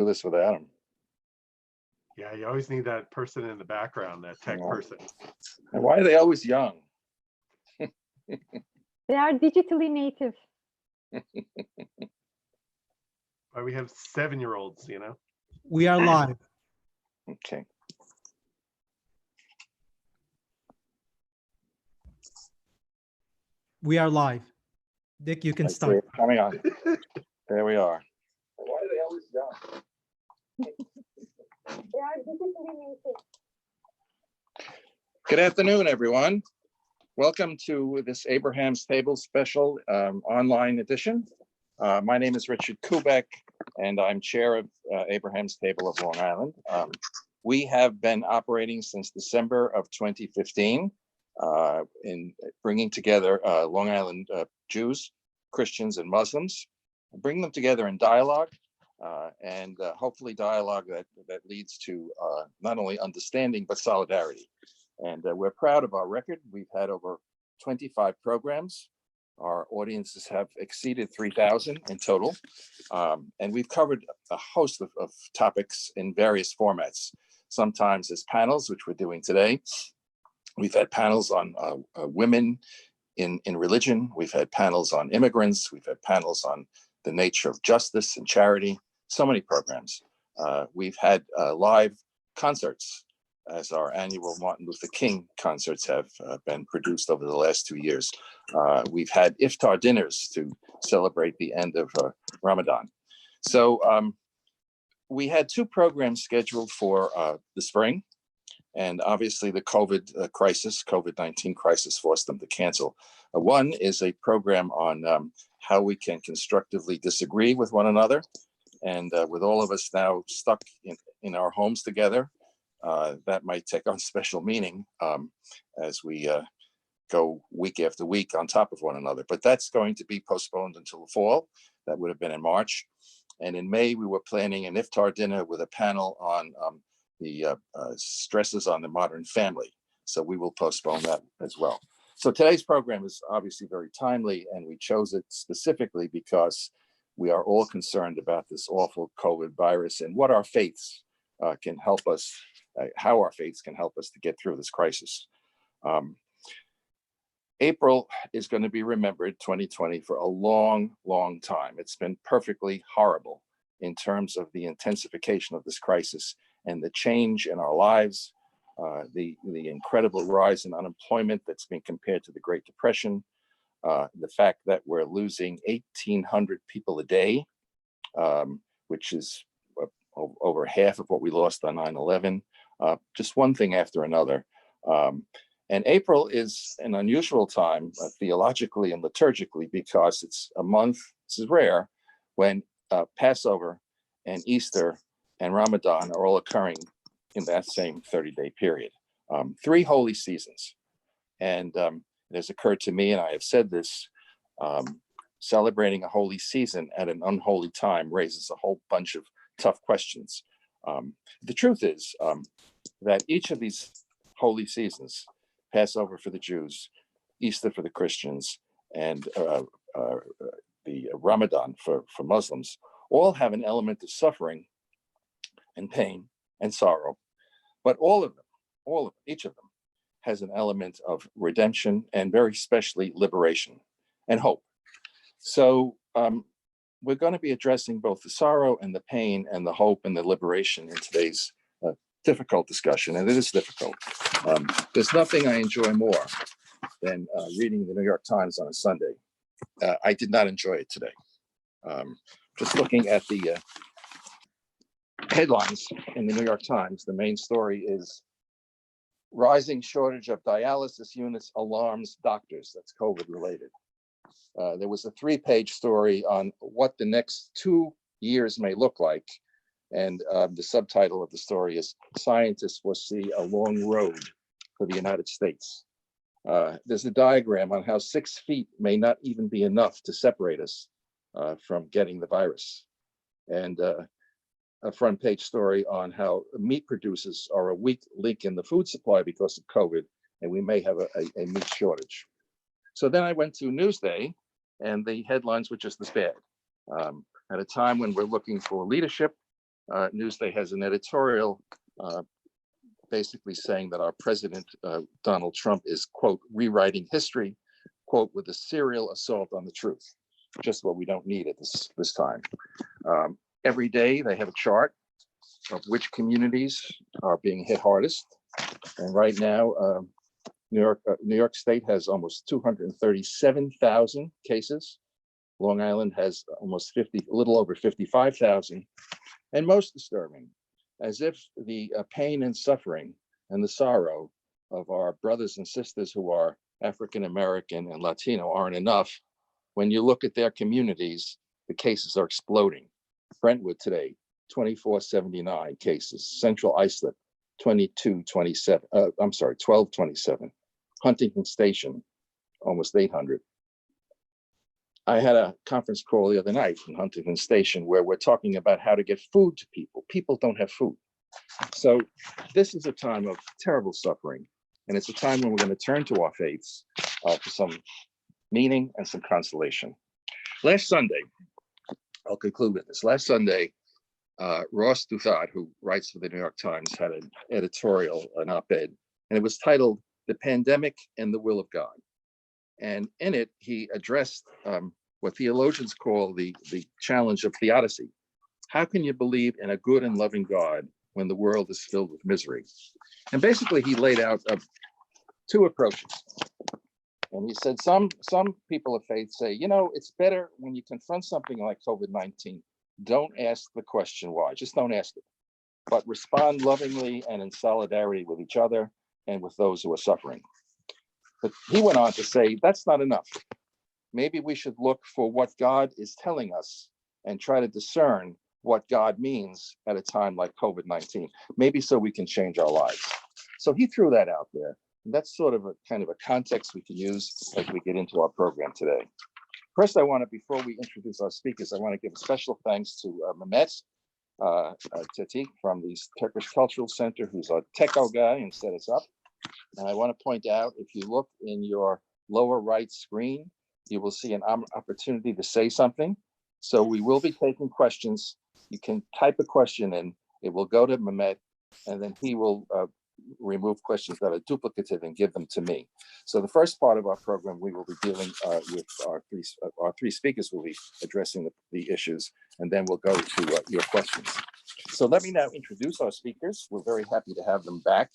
do this without him. Yeah, you always need that person in the background, that tech person. And why are they always young? They are digitally native. Why we have 7-year-olds, you know? We are live. Okay. We are live. Dick, you can I see start. it coming on. There we are. Why are they always young? They are digitally native. Good afternoon, everyone. Welcome to this Abraham's Table special online edition. My name is Richard Kubek, and I'm chair of Abraham's Table of Long Island. We have been operating since December of 2015 in bringing together Long Island Jews, Christians, and Muslims, bring them together in dialogue, and hopefully dialogue that leads to not only understanding, but solidarity. And we're proud of our record. We've had over 25 programs. Our audiences have exceeded 3,000 in total. And we've covered a host of topics in various formats, sometimes as panels, which we're doing today. We've had panels on women in religion. We've had panels on immigrants. We've had panels on the nature of justice and charity. So many programs. We've had live concerts, as our annual Martin Luther King concerts have been produced over the last 2 years. We've had iftar dinners to celebrate the end of Ramadan. So we had 2 programs scheduled for the spring, and obviously the COVID-19 crisis forced them to cancel. One is a program on how we can constructively disagree with one another. And with all of us now stuck in our homes together, that might take on special meaning as we go week after week on top of one another. But that's going to be postponed until the fall. That would have been in March. And in May, we were planning an iftar dinner with a panel on the stresses on the modern family. So we will postpone that as well. So today's program is obviously very timely, and we chose it specifically because we are all concerned about this awful COVID virus and what our faiths can help us, how our faiths can help us to get through this crisis. April is going to be remembered, 2020, for a long, long time. It's been perfectly horrible in terms of the intensification of this crisis and the change in our lives, the incredible rise in unemployment that's been compared to the Great Depression, the fact that we're losing 1,800 people a day, which is over half of what we lost on 9/11, just one thing after another. And April is an unusual time theologically and liturgically because it's a month, this is rare, when Passover and Easter and Ramadan are all occurring in that same 30-day period. 3 holy seasons. And it has occurred to me, and I have said this, celebrating a holy season at an unholy time raises a whole bunch of tough questions. The truth is that each of these holy seasons, Passover for the Jews, Easter for the Christians, and the Ramadan for Muslims, all have an element of suffering and pain and sorrow. But each of them has an element of redemption and very specially liberation and hope. So we're going to be addressing both the sorrow and the pain and the hope and the liberation in today's difficult discussion, and it is difficult. There's nothing I enjoy more than reading the New York Times on a Sunday. I did not enjoy it today. Just looking at the headlines in the New York Times, the main story is rising shortage of dialysis units alarms doctors. That's COVID related. There was a 3-page story on what the next 2 years may look like. And the subtitle of the story is "Scientists Foresee a Long Road for the United States." There's a diagram on how 6 feet may not even be enough to separate us from getting the virus. And a front page story on how meat producers are a weak link in the food supply because of COVID, and we may have a meat shortage. So then I went to Newsday, and the headlines were just as bad. At a time when we're looking for leadership Newsday has an editorial basically saying that our president, Donald Trump, is, quote, rewriting history, quote, with a serial assault on the truth. Just what we don't need at this time. Every day they have a chart of which communities are being hit hardest. And right now, New York State has almost 237,000 cases. Long Island has almost a little over 55,000. And most disturbing, as if the pain and suffering and the sorrow of our brothers and sisters who are African American and Latino aren't enough. When you look at their communities, the cases are exploding. Brentwood today, 2479 cases. Central Islip, 1227. Huntington Station, almost 800. I had a conference call the other night from Huntington Station where we're talking about how to get food to people. People don't have food. So this is a time of terrible suffering. And it's a time when we're going to turn to our faiths for some meaning and some consolation. Last Sunday, I'll conclude with this. Last Sunday, Ross Douthat, who writes for the New York Times, had an editorial, an op-ed, and it was titled "The Pandemic and the Will of God." And in it, he addressed what theologians call the challenge of theodicy. How can you believe in a good and loving God when the world is filled with misery? And basically, he laid out two approaches. And he said, some people of faith say, you know, it's better when you confront something like COVID-19, don't ask the question why, just don't ask it, but respond lovingly and in solidarity with each other and with those who are suffering. But he went on to say, that's not enough. Maybe we should look for what God is telling us and try to discern what God means at a time like COVID-19, maybe so we can change our lives. So he threw that out there. And that's sort of a kind of a context we can use as we get into our program today. First, before we introduce our speakers, I want to give a special thanks to Mehmet Tetik from the Turkish Cultural Center, who's our techo guy and set us up. And I want to point out, if you look in your lower right screen, you will see an opportunity to say something. So we will be taking questions. You can type a question in, it will go to Mehmet, and then he will remove questions that are duplicative and give them to me. So the first part of our program, we will be dealing with our three speakers will be addressing the issues, and then we'll go to your questions. So let me now introduce our speakers. We're very happy to have them back.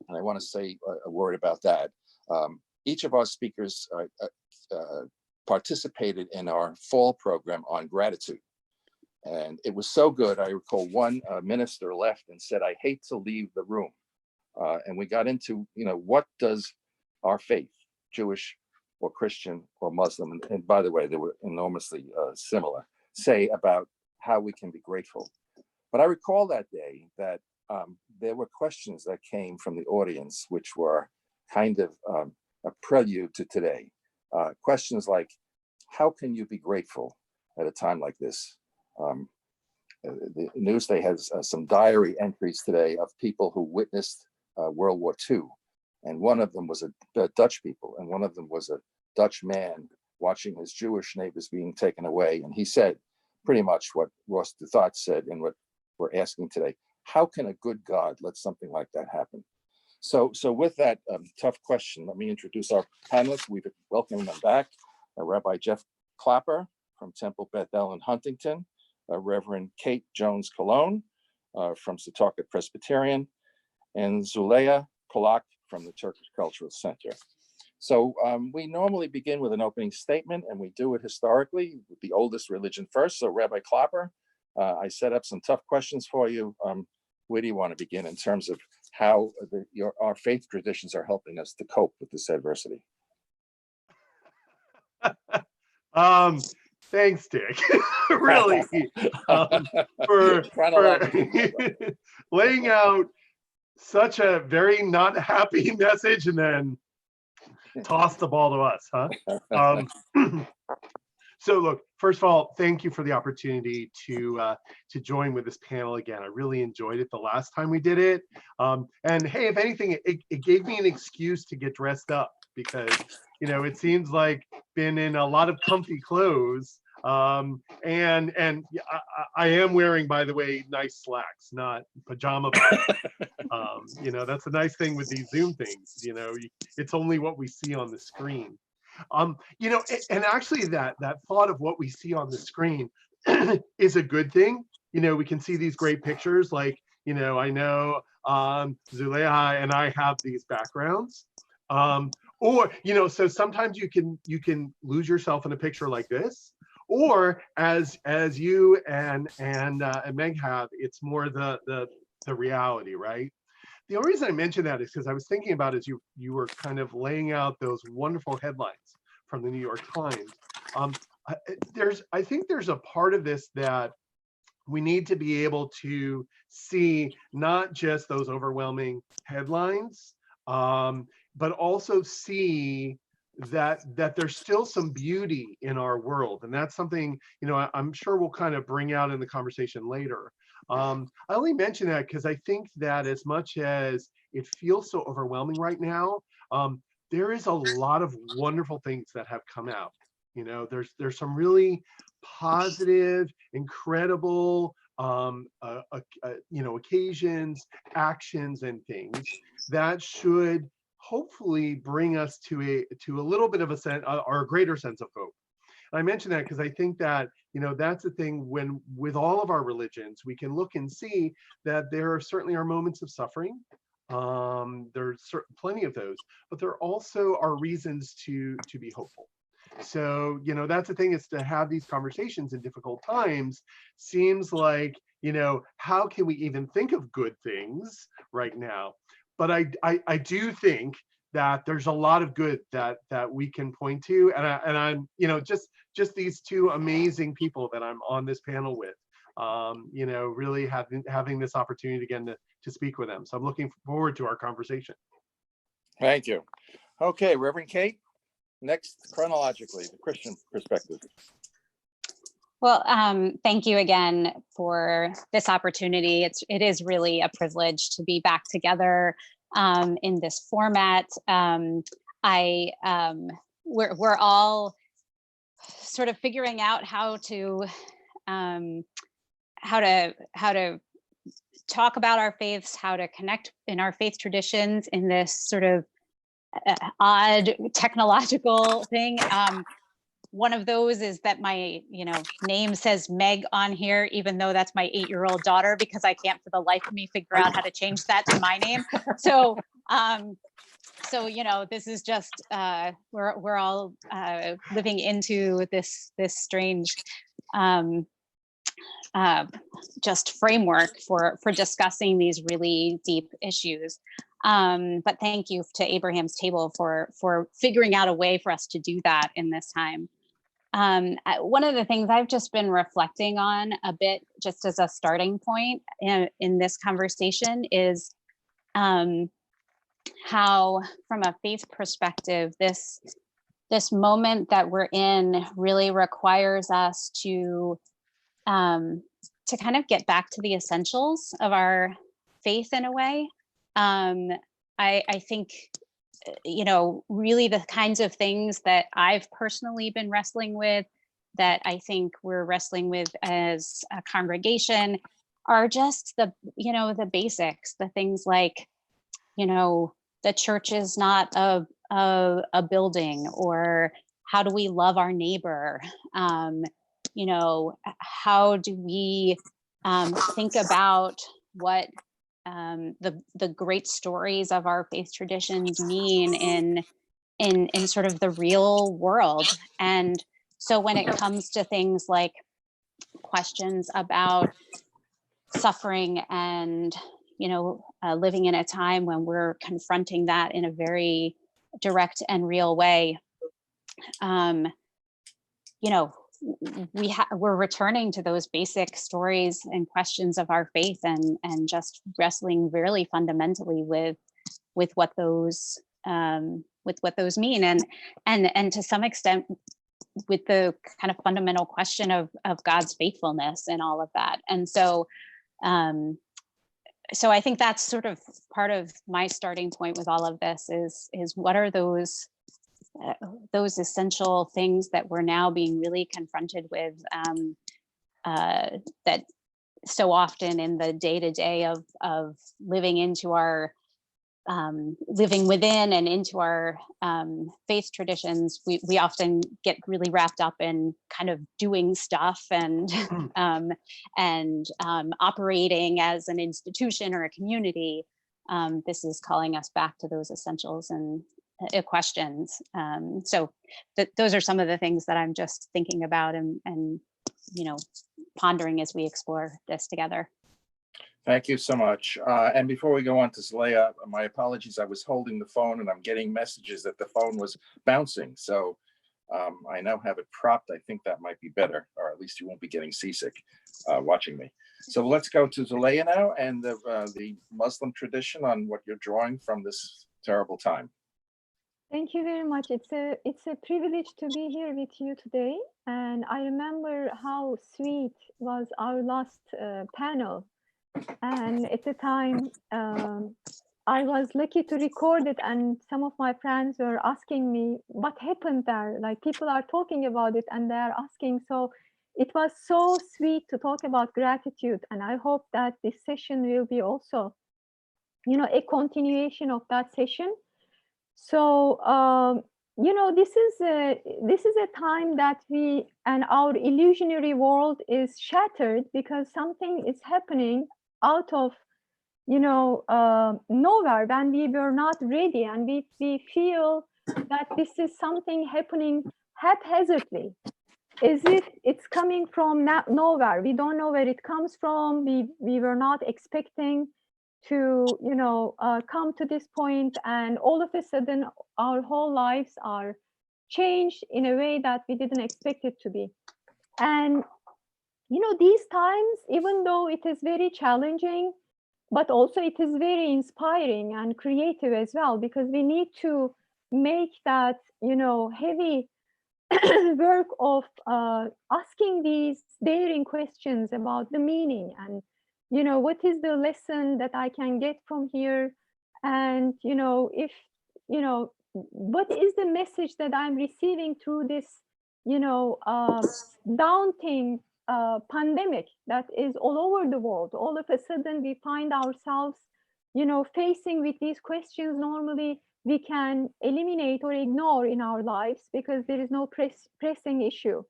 And I want to say a word about that. Each of our speakers participated in our fall program on gratitude. And it was so good. I recall one minister left and said, I hate to leave the room. And we got into, what does our faith, Jewish or Christian or Muslim, and by the way, they were enormously similar, say about how we can be grateful. But I recall that day that there were questions that came from the audience, which were kind of a prelude to today. Questions like, how can you be grateful at a time like this? The Newsday has some diary entries today of people who witnessed World War II. And one of them was a Dutch people, and one of them was a Dutch man watching his Jewish neighbors being taken away. And he said pretty much what Ross Douthat said and what we're asking today. How can a good God let something like that happen? So with that tough question, let me introduce our panelists. We've welcomed them back. Rabbi Jeff Clapper from Temple Beth El in Huntington, Reverend Kate Jones Cologne from Setauket Presbyterian, and Zuleyha Polak from the Turkish Cultural Center. So we normally begin with an opening statement, and we do it historically with the oldest religion first. So Rabbi Clapper, I set up some tough questions for you. Where do you want to begin in terms of how our faith traditions are helping us to cope with this adversity? Thanks, Dick. Really, for laying out such a very not happy message and then toss the ball to us, huh? So look, first of all, thank you for the opportunity to join with this panel again. I really enjoyed it the last time we did it. And hey, if anything, it gave me an excuse to get dressed up because, it seems like been in a lot of comfy clothes And yeah, I am wearing, by the way, nice slacks, not pajama pants. That's a nice thing with these Zoom things. It's only what we see on the screen. And actually that thought of what we see on the screen is a good thing. We can see these great pictures, like, I know Zuleha and I have these backgrounds. So sometimes you can lose yourself in a picture like this, or as you and Meg have, it's more the reality, right? The only reason I mention that is because I was thinking about, as you were kind of laying out those wonderful headlines from the New York Times. I think there's a part of this that we need to be able to see, not just those overwhelming headlines, but also see that there's still some beauty in our world. And that's something, I'm sure we'll kind of bring out in the conversation later. I only mention that because I think that as much as it feels so overwhelming right now, there is a lot of wonderful things that have come out. There's some really positive, incredible, occasions, actions, and things that should hopefully bring us to a little bit of a sense, or a greater sense of hope. And I mention that because I think that, that's the thing, when with all of our religions, we can look and see that there certainly are moments of suffering. There's plenty of those, but there also are reasons to be hopeful. So, that's the thing, is to have these conversations in difficult times seems like, how can we even think of good things right now? But I do think that there's a lot of good that we can point to, and I'm just these two amazing people that I'm on this panel with, really having this opportunity again to speak with them. So I'm looking forward to our conversation. Thank you. Okay, Reverend Kate, next chronologically, the Christian perspective. Well, thank you again for this opportunity. It is really a privilege to be back together in this format. We're all sort of figuring out how to talk about our faiths, how to connect in our faith traditions in this sort of odd technological thing. One of those is that my name says Meg on here, even though that's my 8-year-old daughter, because I can't for the life of me figure out how to change that to my name. So this is just we're all living into this strange just framework for discussing these really deep issues. But thank you to Abraham's Table for figuring out a way for us to do that in this time. One of the things I've just been reflecting on a bit, just as a starting point in this conversation, is how, from a faith perspective, this moment that we're in really requires us to kind of get back to the essentials of our faith in a way. I think, really the kinds of things that I've personally been wrestling with, that I think we're wrestling with as a congregation, are just the basics, the things like, the church is not a building, or how do we love our neighbor? How do we think about what the great stories of our faith traditions mean in sort of the real world? And so when it comes to things like questions about suffering and living in a time when we're confronting that in a very direct and real way, we're returning to those basic stories and questions of our faith, and just wrestling really fundamentally with what those mean, and to some extent with the kind of fundamental question of God's faithfulness and all of that. And so I think that's sort of part of my starting point with all of this is what are those those essential things that we're now being really confronted with, that so often in the day-to-day of living into our living within and into our faith traditions, we often get really wrapped up in kind of doing stuff and operating as an institution or a community. This is calling us back to those essentials and questions. So those are some of the things that I'm just thinking about and pondering as we explore this together. Thank you so much. And before we go on to Zalea, my apologies. I was holding the phone and I'm getting messages that the phone was bouncing. So I now have it propped. I think that might be better, or at least you won't be getting seasick watching me. So let's go to Zalea now and the Muslim tradition on what you're drawing from this terrible time. Thank you very much. It's a privilege to be here with you today. And I remember how sweet was our last panel. And at the time, I was lucky to record it, and some of my friends were asking me, what happened there? Like, people are talking about it and they're asking. So it was so sweet to talk about gratitude. And I hope that this session will be also, a continuation of that session. So, this is a time that our illusionary world is shattered because something is happening out of nowhere when we were not ready, and we feel that this is something happening haphazardly, as if it's coming from nowhere. We don't know where it comes from. We were not expecting to come to this point, and all of a sudden our whole lives are changed in a way that we didn't expect it to be. And these times, even though it is very challenging, but also it is very inspiring and creative as well, because we need to make that heavy work of asking these daring questions about the meaning and what is the lesson that I can get from here, and what is the message that I'm receiving through this daunting pandemic that is all over the world. All of a sudden we find ourselves facing with these questions normally we can eliminate or ignore in our lives because there is no pressing issue.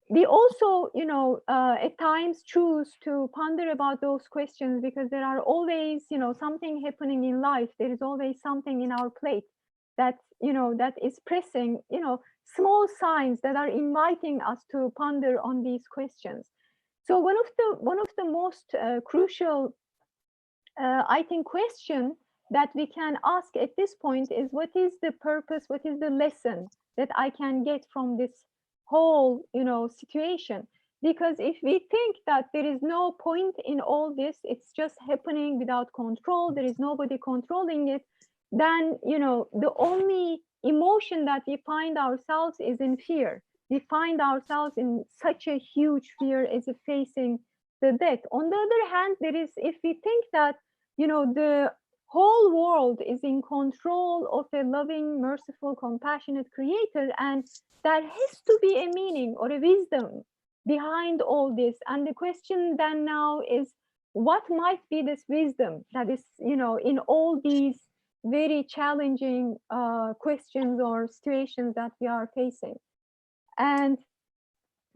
We also at times choose to ponder about those questions because there are always something happening in life. There is always something in our plate that that is pressing, small signs that are inviting us to ponder on these questions. So one of the most crucial I think question that we can ask at this point is, what is the purpose, what is the lesson that I can get from this whole situation? Because if we think that there is no point in all this, it's just happening without control, there is nobody controlling it, then the only emotion that we find ourselves is in fear. We find ourselves in such a huge fear as if facing the death. On the other hand, if we think that the whole world is in control of a loving, merciful, compassionate creator, and there has to be a meaning or a wisdom behind all this. And the question then now is, what might be this wisdom that is in all these very challenging questions or situations that we are facing? And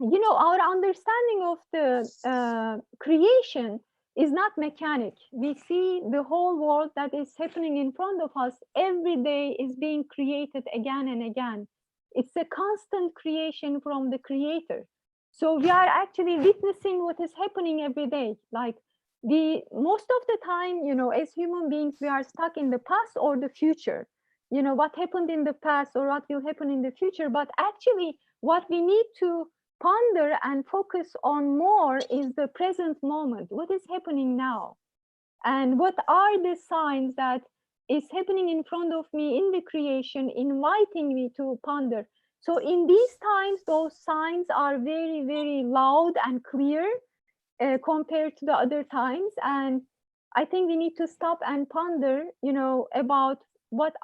our understanding of the creation is not mechanic. We see the whole world that is happening in front of us every day is being created again and again. It's a constant creation from the creator. So we are actually witnessing what is happening every day. Like most of the time, as human beings, we are stuck in the past or the future. What happened in the past or what will happen in the future. But actually, what we need to ponder and focus on more is the present moment. What is happening now? And what are the signs that is happening in front of me in the creation, inviting me to ponder? So in these times, those signs are very, very loud and clear compared to the other times. And I think we need to stop and ponder, about what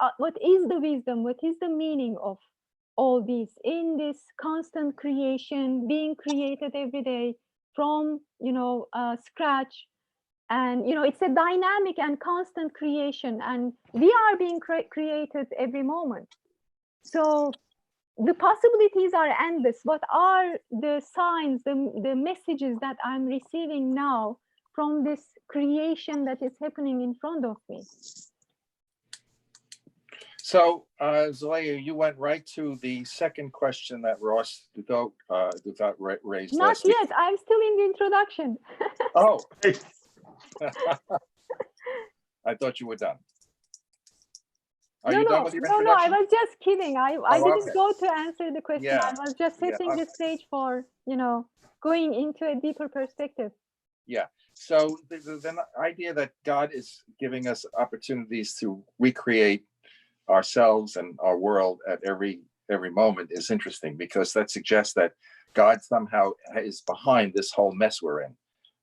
is the wisdom, what is the meaning of all this in this constant creation, being created every day from scratch. And it's a dynamic and constant creation, and we are being created every moment. So the possibilities are endless. What are the signs, the messages that I'm receiving now from this creation that is happening in front of me? So, Zalea, you went right to the second question that Ross Duthout raised Not last week. yet. I'm still in the introduction. Oh, I thought you were done. Are you done with your no, I introduction? was just kidding. I didn't okay. go to answer the question. Yeah. I was just setting the stage for, going into a deeper perspective. Yeah. So the idea that God is giving us opportunities to recreate ourselves and our world at every moment is interesting, because that suggests that God somehow is behind this whole mess we're in.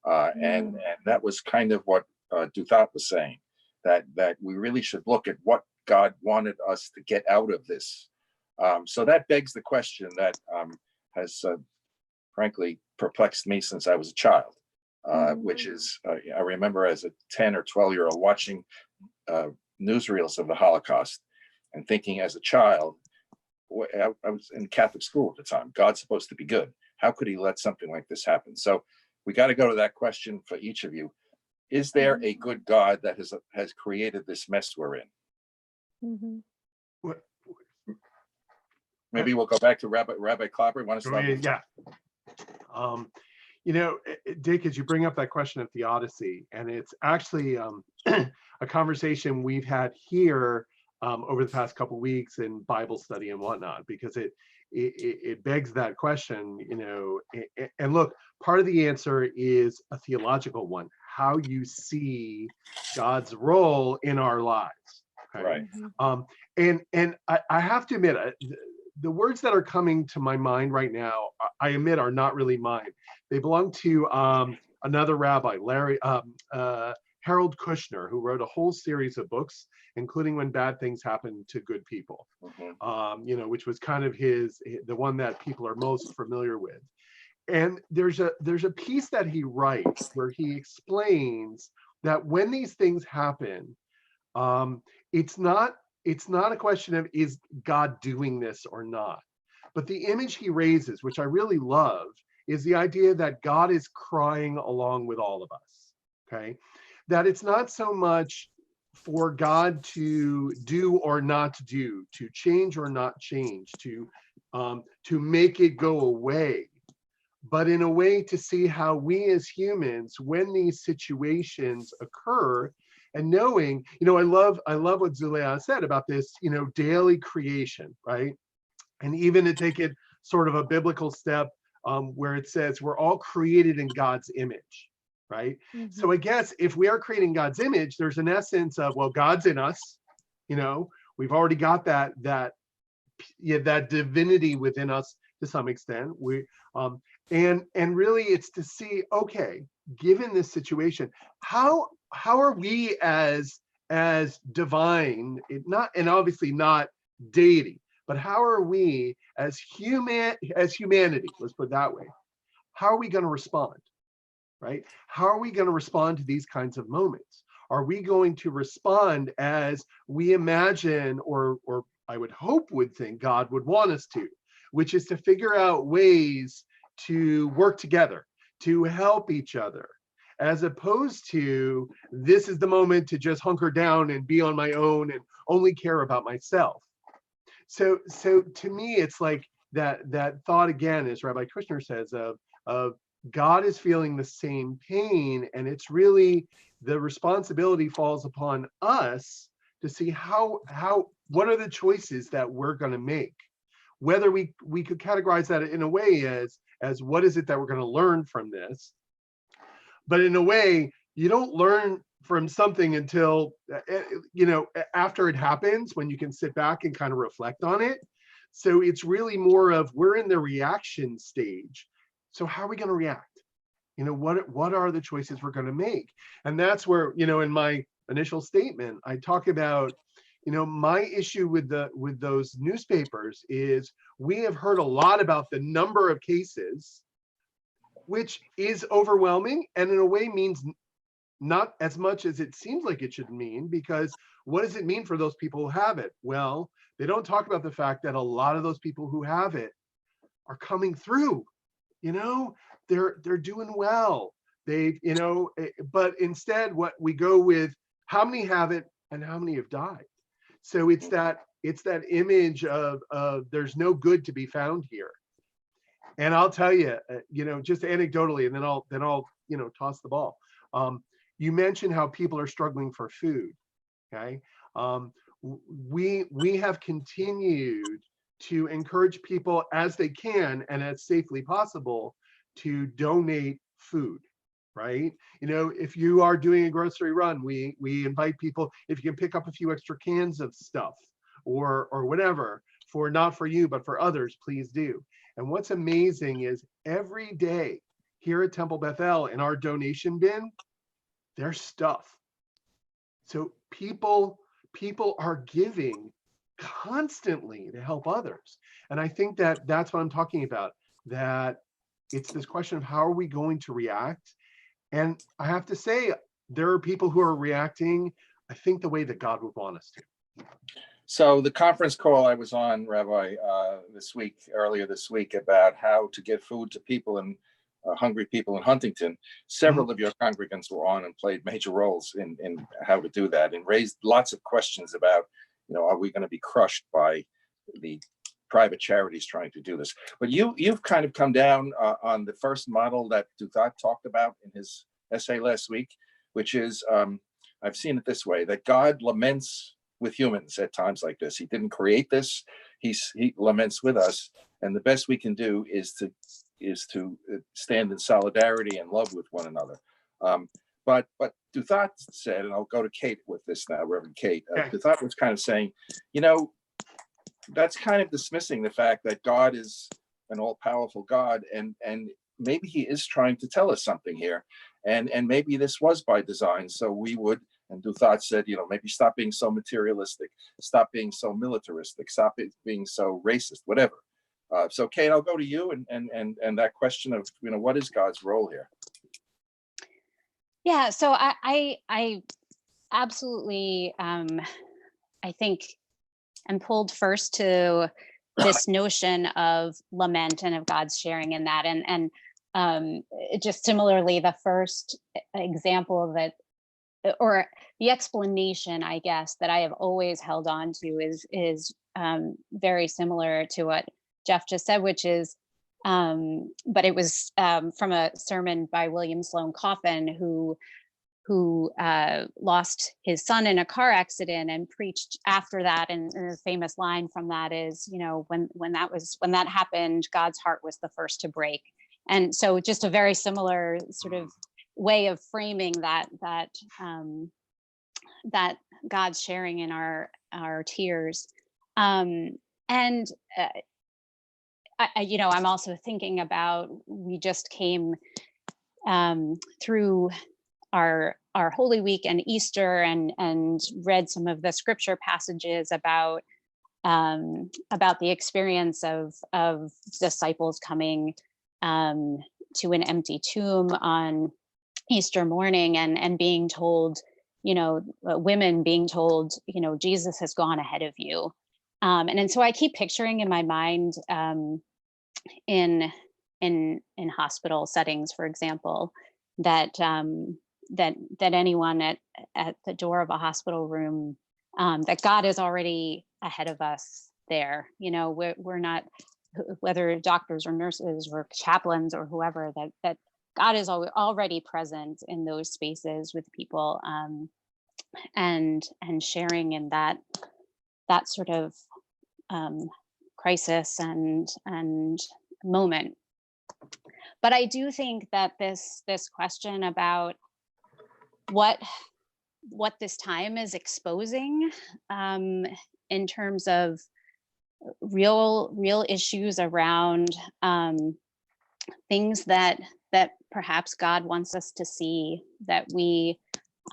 And that was kind of what Duthout was saying, that we really should look at what God wanted us to get out of this. So that begs the question that has frankly perplexed me since I was a child, which is, I remember as a 10 or 12-year-old watching newsreels of the Holocaust and thinking as a child, I was in Catholic school at the time, God's supposed to be good. How could he let something like this happen? So we got to go to that question for each of you. Is there a good God that has created this mess we're in? Maybe we'll go back to Rabbi Klopper. Want to start? Yeah. Dick, as you bring up that question of theodicy, and it's actually a conversation we've had here over the past couple of weeks in Bible study and whatnot, because it begs that question, and look, part of the answer is a theological one, how you see God's role in our lives. Okay? Right. And I have to admit, the words that are coming to my mind right now, I admit, are not really mine. They belong to another rabbi, Harold Kushner, who wrote a whole series of books, including When Bad Things Happen to Good People, which was kind of the one that people are most familiar with. And there's a piece that he writes where he explains that when these things happen, it's not a question of is God doing this or not, but the image he raises, which I really love, is the idea that God is crying along with all of us. Okay, that it's not so much for God to do or not do, to change or not change, to make it go away, but in a way to see how we as humans, when these situations occur, and knowing, I love what Zulea said about this, daily creation, right? And even to take it sort of a biblical step, where it says we're all created in God's image, right? So I guess if we are creating God's image, there's an essence of, well, God's in us, we've already got that divinity within us to some extent. And really it's to see, okay, given this situation, how are we as divine, and obviously not deity, but how are we as humanity, let's put it that way, how are we going to respond, right? How are we going to respond to these kinds of moments? Are we going to respond as we imagine, or I would would think God would want us to, which is to figure out ways to work together, to help each other, as opposed to this is the moment to just hunker down and be on my own and only care about myself. So to me, it's like that thought again, as Rabbi Kushner says, of God is feeling the same pain, and it's really the responsibility falls upon us to see what are the choices that we're going to make. Whether we could categorize that in a way as what is it that we're going to learn from this, but in a way you don't learn from something until after it happens, when you can sit back and kind of reflect on it. So it's really more of, we're in the reaction stage, so how are we going to react? What are the choices we're going to make? And that's where, in my initial statement, I talk about You know, my issue with those newspapers is we have heard a lot about the number of cases, which is overwhelming and in a way means not as much as it seems like it should mean, because what does it mean for those people who have it? Well, they don't talk about the fact that a lot of those people who have it are coming through, you know, they're doing well. They've, you know, but instead what we go with, how many have it and how many have died? So it's that image of there's no good to be found here. And I'll tell you, you know, just anecdotally, and then I'll you know, toss the ball. You mentioned how people are struggling for food. Okay, we have continued to encourage people as they can and as safely possible to donate food. Right? You know, if you are doing a grocery run, we invite people, if you can pick up a few extra cans of stuff or whatever, for not for you, but for others, please do. And what's amazing is every day here at Temple Bethel in our donation bin, there's stuff. So people are giving constantly to help others. And I think that that's what I'm talking about, that it's this question of how are we going to react? And I have to say, there are people who are reacting, I think, the way that God would want us to. So the conference call I was on, Rabbi, earlier this week, about how to get food to people and hungry people in Huntington, several of your congregants were on and played major roles in how to do that, and raised lots of questions about, you know, are we going to be crushed by the private charities trying to do this? But you've kind of come down on the first model that Duthat talked about in his essay last week, which is, I've seen it this way, that God laments with humans at times like this. He didn't create this, he laments with us, and the best we can do is to stand in solidarity and love with one another. But Duthat said, and I'll go to Kate with this now, Reverend Kate, Duthat was kind of saying, you know, that's kind of dismissing the fact that God is an all-powerful God, and maybe he is trying to tell us something here, and maybe this was by design, so we would. And Duthat said, you know, maybe stop being so materialistic, stop being so militaristic, stop being so racist, whatever. So Kate, I'll go to you and that question of, you know, what is God's role here? Yeah, so I absolutely, I think, am pulled first to this notion of lament and of God's sharing in that, and just similarly, the first example of it, or the explanation, I guess, that I have always held on to is very similar to what Jeff just said, which is, but it was from a sermon by William Sloane Coffin, who lost his son in a car accident and preached after that. And the famous line from that is, you know, when that happened, God's heart was the first to break. And so just a very similar sort of way of framing that God's sharing in our tears. And you know, I'm also thinking about, we just came through our Holy Week and Easter, and read some of the scripture passages about the experience of disciples coming to an empty tomb on Easter morning, and being told, you know, women being told, you know, Jesus has gone ahead of you. And so I keep picturing in my mind, in hospital settings, for example, that anyone at the door of a hospital room, that God is already ahead of us there. You know, we're not, whether doctors or nurses or chaplains or whoever, that God is already present in those spaces with people, and sharing in that sort of crisis and moment. But I do think that this question about what this time is exposing, in terms of real issues around things that perhaps God wants us to see, that we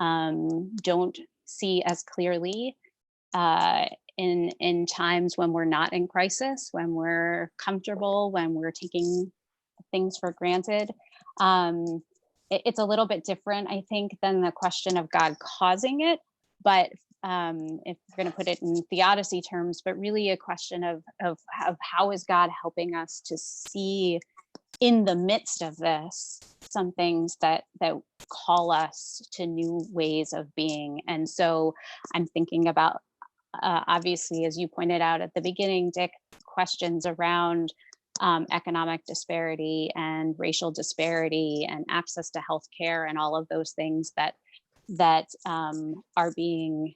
don't see as clearly, in times when we're not in crisis, when we're comfortable, when we're taking things for granted. It's a little bit different, I think, than the question of God causing it, but if we're going to put it in theodicy terms, but really a question of how is God helping us to see in the midst of this some things that call us to new ways of being. And so I'm thinking about, obviously, as you pointed out at the beginning, Dick, questions around economic disparity and racial disparity and access to healthcare and all of those things that are being,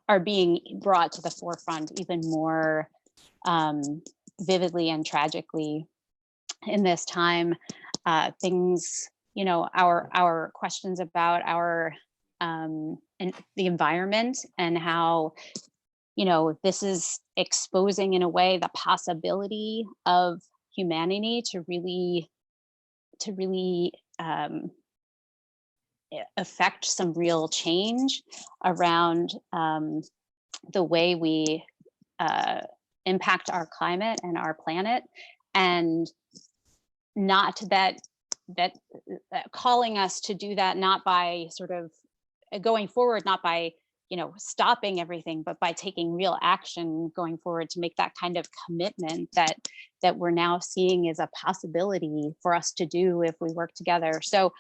are being brought to the forefront even more vividly and tragically in this time. Things, our questions about our and the environment and how this is exposing in a way the possibility of humanity to really affect some real change around the way we impact our climate and our planet, and not that calling us to do that, not by sort of going forward, not by stopping everything, but by taking real action going forward to make that kind of commitment that we're now seeing is a possibility for us to do if we work together. So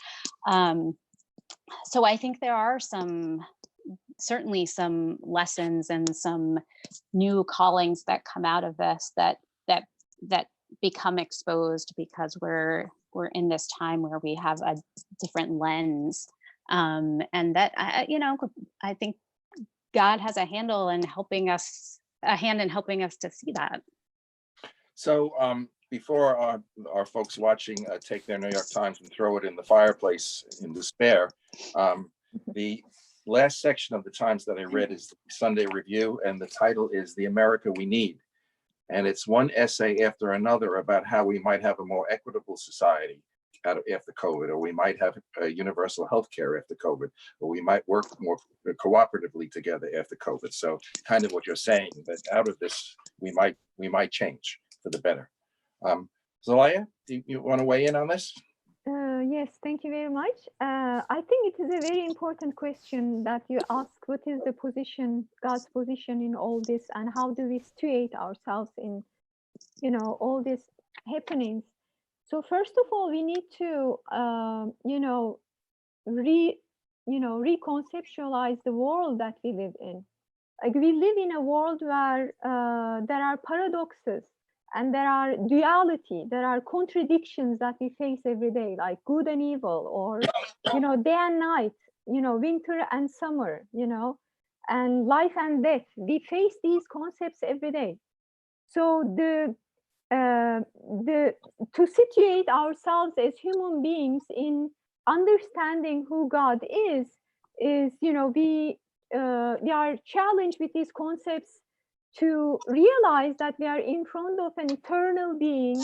I think there are certainly some lessons and some new callings that come out of this that become exposed because we're in this time where we have a different lens, and that I think God has a hand in helping us to see that. So before our folks watching take their New York Times and throw it in the fireplace in despair, the last section of the Times that I read is the Sunday Review, and the title is "The America We Need." And it's one essay after another about how we might have a more equitable society after COVID, or we might have universal health care after COVID, or we might work more cooperatively together after COVID. So kind of what you're saying, that out of this, we might change for the better. Zelaya, do you want to weigh in on this? Yes, thank you very much. I think it is a very important question that you ask. What is the position, God's position in all this, and how do we situate ourselves in, all these happenings? So first of all, we need to, reconceptualize the world that we live in. Like, we live in a world where there are paradoxes and there are duality, there are contradictions that we face every day, like good and evil, or, day and night, winter and summer, and life and death. We face these concepts every day. So to situate ourselves as human beings in understanding who God is, we are challenged with these concepts to realize that we are in front of an eternal being.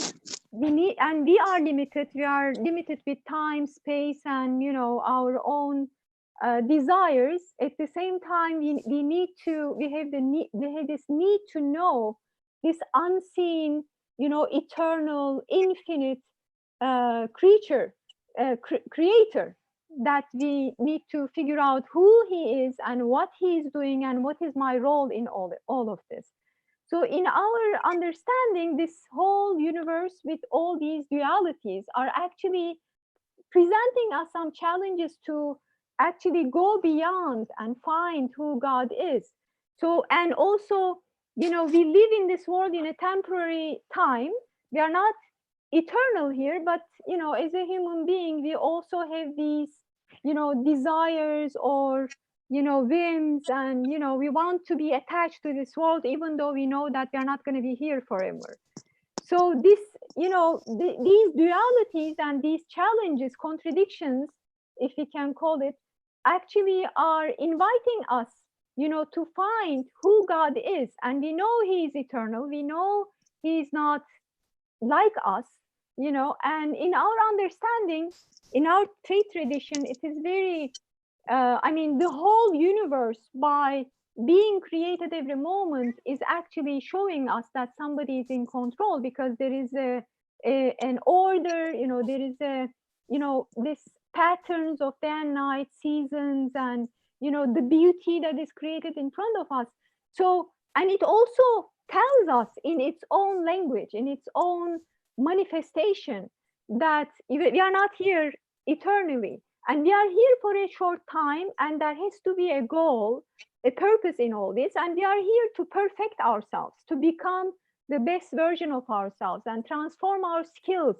We are limited. We are limited with time, space, and our own desires. At the same time, we have this need to know this unseen, eternal, infinite creature, creator, that we need to figure out who he is and what he is doing and what is my role in all of this. So in our understanding, this whole universe with all these dualities are actually presenting us some challenges to actually go beyond and find who God is. So, and also, we live in this world in a temporary time. We are not eternal here, but as a human being, we also have these desires or whims, and we want to be attached to this world, even though we know that we are not going to be here forever. So this these dualities and these challenges, contradictions, if we can call it, actually are inviting us to find who God is. And we know he is eternal, we know he is not like us, and in our understanding, in our faith tradition, it is very the whole universe by being created every moment is actually showing us that somebody is in control, because there is an order, there is this patterns of day and night, seasons, and the beauty that is created in front of us. So, and it also tells us in its own language, in its own manifestation, that we are not here eternally, and we are here for a short time, and there has to be a goal, a purpose in all this, and we are here to perfect ourselves, to become the best version of ourselves, and transform our skills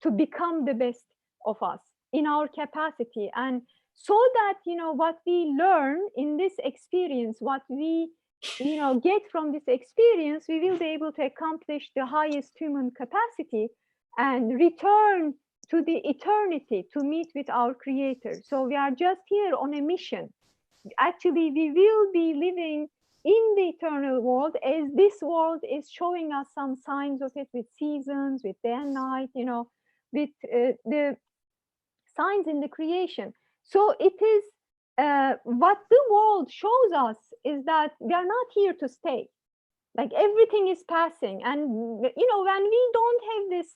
to become the best of us in our capacity. And so that what we learn in this experience, what we get from this experience, we will be able to accomplish the highest human capacity and return to the eternity to meet with our creator. So we are just here on a mission. Actually, we will be living in the eternal world, as this world is showing us some signs of it, with seasons, with day and night, with the signs in the creation. So it is what the world shows us is that we are not here to stay. Like, everything is passing, and when we don't have this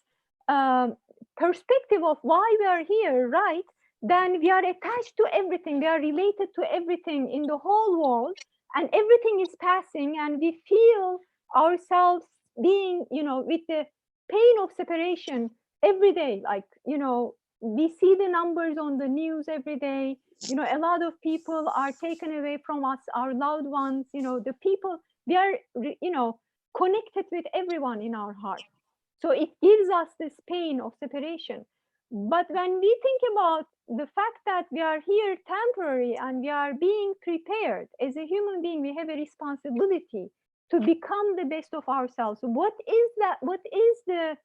perspective of why we are here, right, then we are attached to everything, we are related to everything in the whole world, and everything is passing, and we feel ourselves being with the pain of separation every day. Like, we see the numbers on the news every day. A lot of people are taken away from us, our loved ones, the people, we are connected with everyone in our heart. So it gives us this pain of separation. But when we think about the fact that we are here temporary, and we are being prepared as a human being, we have a responsibility to become the best of ourselves. What is that? What is the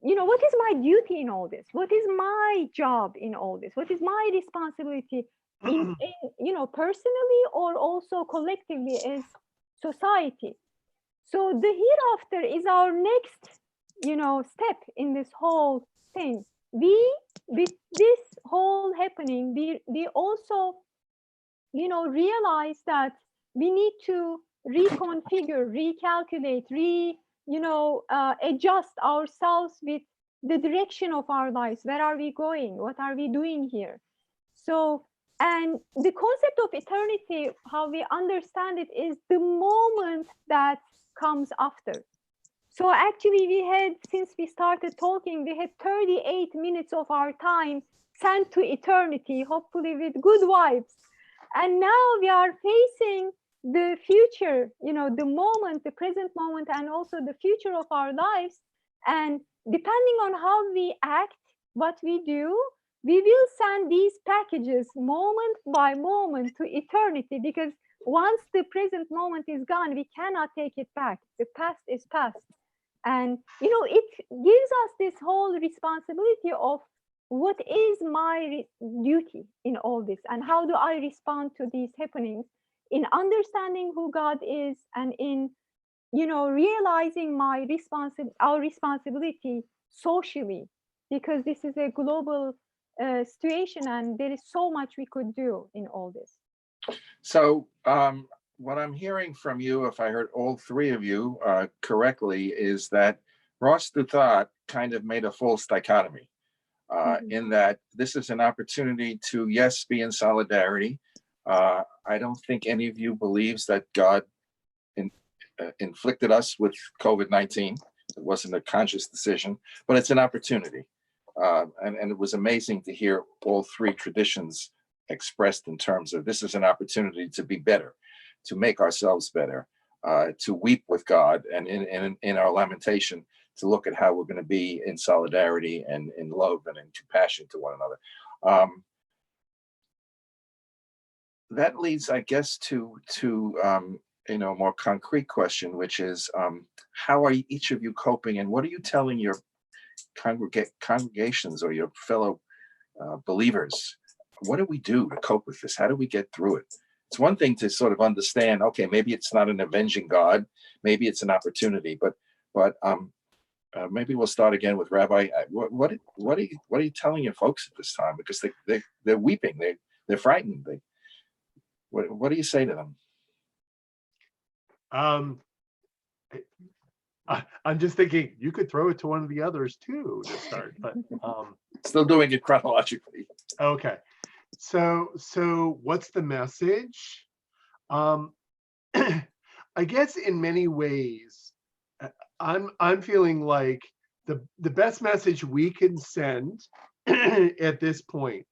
what is my duty in all this? What is my job in all this? What is my responsibility in personally, or also collectively as society? So the hereafter is our next step in this whole thing. With this whole happening, we also realize that we need to reconfigure, recalculate, adjust ourselves with the direction of our lives. Where are we going? What are we doing here? So, and the concept of eternity, how we understand it, is the moment that comes after. So actually, we had, since we started talking, we had 38 minutes of our time sent to eternity, hopefully with good vibes. And now we are facing the future, the moment, the present moment, and also the future of our lives. And depending on how we act, what we do, we will send these packages moment by moment to eternity, because once the present moment is gone, we cannot take it back. The past is past. And, it gives us this whole responsibility of what is my duty in all this, and how do I respond to these happenings, in understanding who God is, and in, realizing our responsibility socially, because this is a global situation, and there is so much we could do in all this. So what I'm hearing from you, if I heard all three of you correctly, is that Ross Duthart kind of made a false dichotomy in that this is an opportunity to, yes, be in solidarity. I don't think any of you believes that God inflicted us with COVID-19. It wasn't a conscious decision, but it's an opportunity. And it was amazing to hear all three traditions expressed in terms of this is an opportunity to be better, to make ourselves better, to weep with God, and in our lamentation, to look at how we're going to be in solidarity and in love and in compassion to one another. That leads, I guess, to a more concrete question, which is, how are each of you coping, and what are you telling your congregations or your fellow believers? What do we do to cope with this? How do we get through it? It's one thing to sort of understand, okay, maybe it's not an avenging God, maybe it's an opportunity, but maybe we'll start again with Rabbi. What are you telling your folks at this time? Because they're weeping, they're frightened. What do you say to them? I'm just thinking you could throw it to one of the others too to start, but Still doing it chronologically. okay. So what's the message? I guess in many ways, I'm feeling like the best message we can send at this point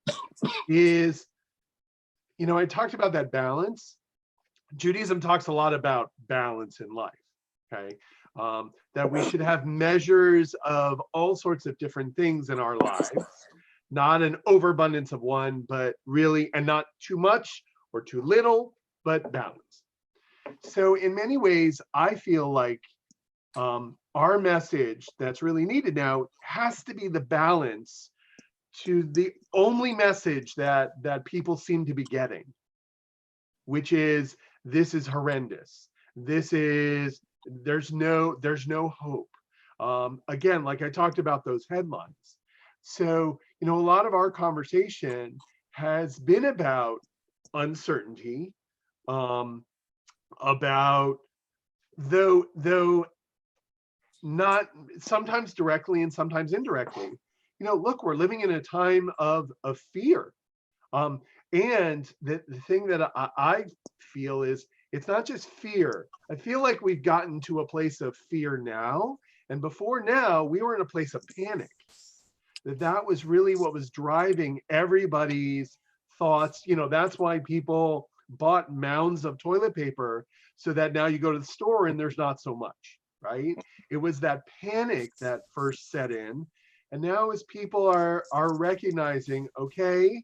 is, I talked about that balance. Judaism talks a lot about balance in life, okay? That we should have measures of all sorts of different things in our lives, not an overabundance of one, but really, and not too much or too little, but balance. So in many ways, I feel like our message that's really needed now has to be the balance to the only message that people seem to be getting, which is, this is horrendous. There's no hope. Again, like I talked about those headlines. So, a lot of our conversation has been about uncertainty, about though not sometimes directly and sometimes indirectly. Look, we're living in a time of fear. And the thing that I feel is, it's not just fear. I feel like we've gotten to a place of fear now. And before now, we were in a place of panic. That was really what was driving everybody's thoughts. That's why people bought mounds of toilet paper, so that now you go to the store and there's not so much, right? It was that panic that first set in. And now as people are recognizing, okay,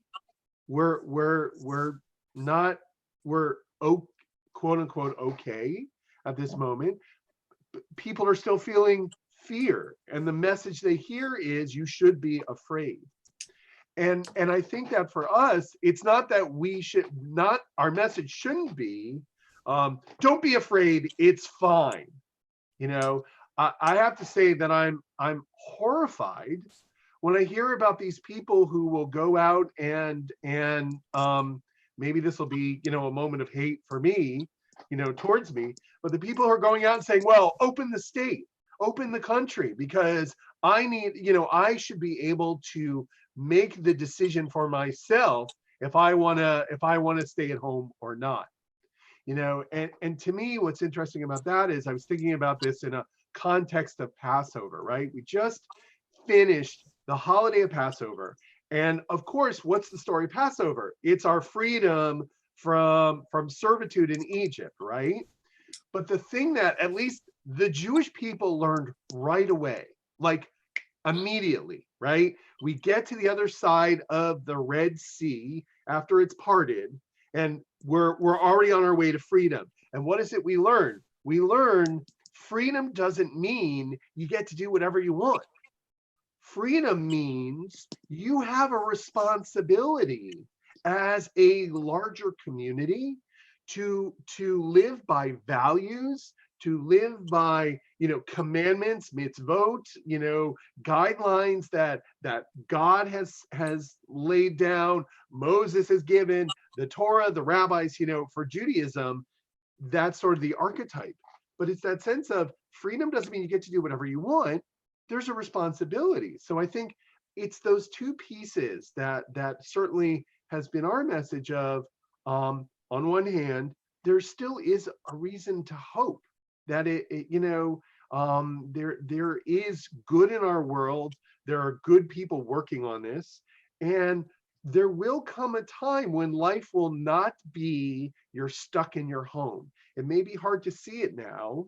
we're quote unquote okay at this moment, people are still feeling fear, and the message they hear is, you should be afraid. And I think that for us, it's not that our message shouldn't be, don't be afraid, it's fine. I have to say that I'm horrified when I hear about these people who will go out and maybe this will be, a moment of hate for me, towards me, but the people who are going out and saying, well, open the state, open the country, because I should be able to make the decision for myself if I want to stay at home or not. And to me, what's interesting about that is, I was thinking about this in a context of Passover, right? We just finished the holiday of Passover. And of course, what's the story of Passover? It's our freedom from servitude in Egypt, right? But the thing that at least the Jewish people learned right away, like immediately, right? We get to the other side of the Red Sea after it's parted, and we're already on our way to freedom. And what is it we learn? We learn freedom doesn't mean you get to do whatever you want. Freedom means you have a responsibility as a larger community to live by values, to live by, commandments, mitzvot, guidelines that God has laid down, Moses has given, the Torah, the rabbis, for Judaism, that's sort of the archetype. But it's that sense of freedom doesn't mean you get to do whatever you want. There's a responsibility. So I think it's those two pieces that certainly has been our message of, on one hand, there still is a reason to hope that there is good in our world. There are good people working on this, and there will come a time when life will not be, you're stuck in your home. It may be hard to see it now,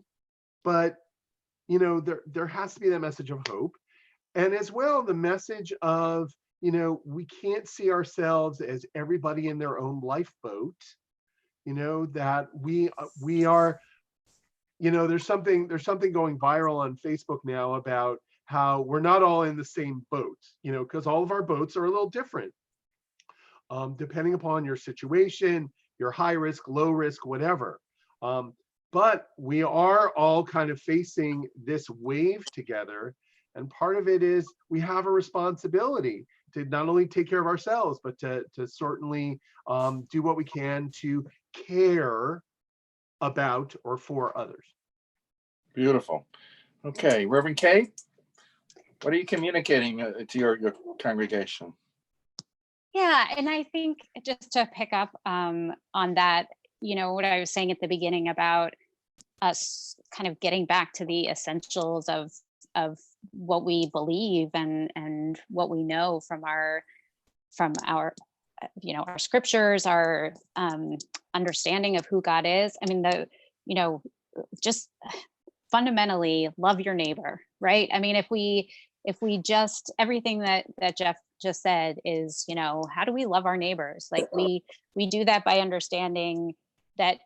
but there has to be that message of hope. And as well, the message of, we can't see ourselves as everybody in their own lifeboat, that we are, there's something going viral on Facebook now about how we're not all in the same boat, because all of our boats are a little different, depending upon your situation, your high risk, low risk, whatever. But we are all kind of facing this wave together. And part of it is we have a responsibility not only take care of ourselves, but to certainly do what we can to care about or for others. Beautiful. Okay, Reverend Kay, what are you communicating to your congregation? Yeah, and I think just to pick up on that, what I was saying at the beginning about us kind of getting back to the essentials of what we believe and what we know from our our scriptures, our understanding of who God is. I mean, just fundamentally love your neighbor, right? I mean, if we just, everything that Jeff just said is, how do we love our neighbors? Like we do that by understanding that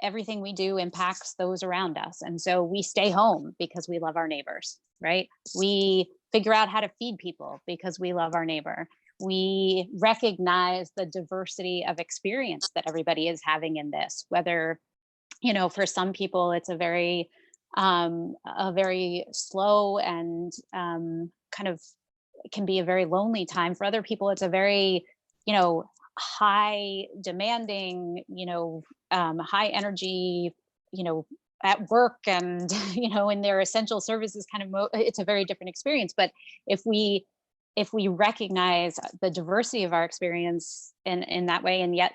everything we do impacts those around us. And so we stay home because we love our neighbors, right? We figure out how to feed people because we love our neighbor. We recognize the diversity of experience that everybody is having in this, whether, for some people it's a very slow and kind of, it can be a very lonely time. For other people, it's a very, high demanding, high energy, at work and, in their essential services kind of, it's a very different experience. But if we recognize the diversity of our experience in that way, and yet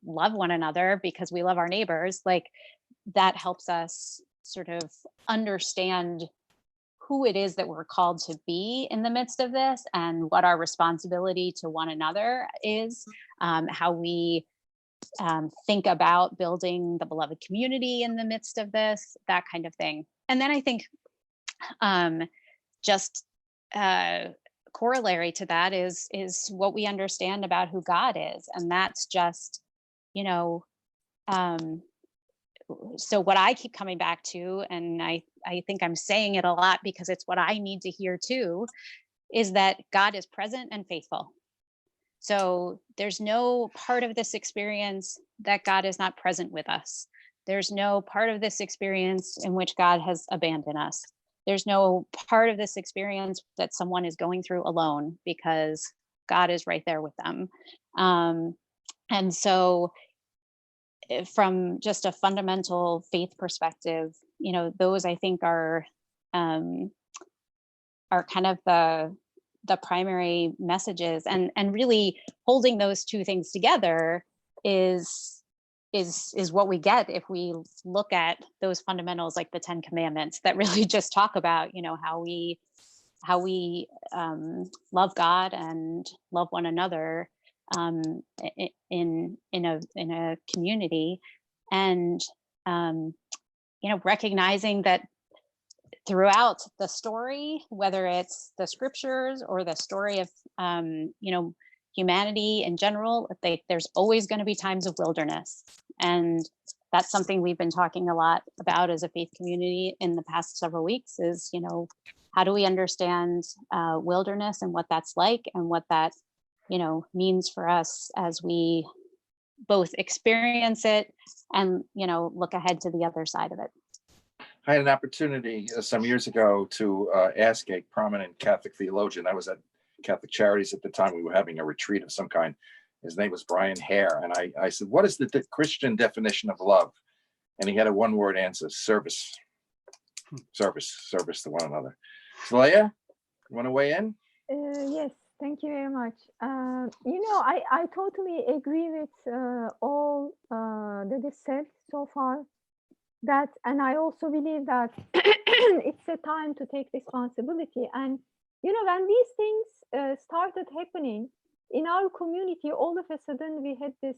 love one another because we love our neighbors, like that helps us sort of understand who it is that we're called to be in the midst of this and what our responsibility to one another is, how we think about building the beloved community in the midst of this, that kind of thing. And then I think just corollary to that is what we understand about who God is. And that's just, so what I keep coming back to, and I think I'm saying it a lot because it's what I need to hear too, is that God is present and faithful. So there's no part of this experience that God is not present with us. There's no part of this experience in which God has abandoned us. There's no part of this experience that someone is going through alone, because God is right there with them. And so from just a fundamental faith perspective, those I think are kind of the primary messages, and really holding those two things together is what we get if we look at those fundamentals, like the 10 Commandments, that really just talk about how we love God and love one another in a community, and recognizing that throughout the story, whether it's the scriptures or the story of humanity in general, there's always going to be times of wilderness. And that's something we've been talking a lot about as a faith community in the past several weeks, is how do we understand wilderness and what that's like, and what that means for us as we both experience it and look ahead to the other side of it. I had an opportunity some years ago to ask a prominent Catholic theologian. I was at Catholic Charities at the time. We were having a retreat of some kind. His name was Brian Hare. And I said, what is the Christian definition of love? And he had a one-word answer: service. Service to one another. So Leah, you want to weigh in? Yes, thank you very much. I totally agree with all that is said so far. And I also believe that it's a time to take responsibility. And when these things started happening in our community, all of a sudden we had this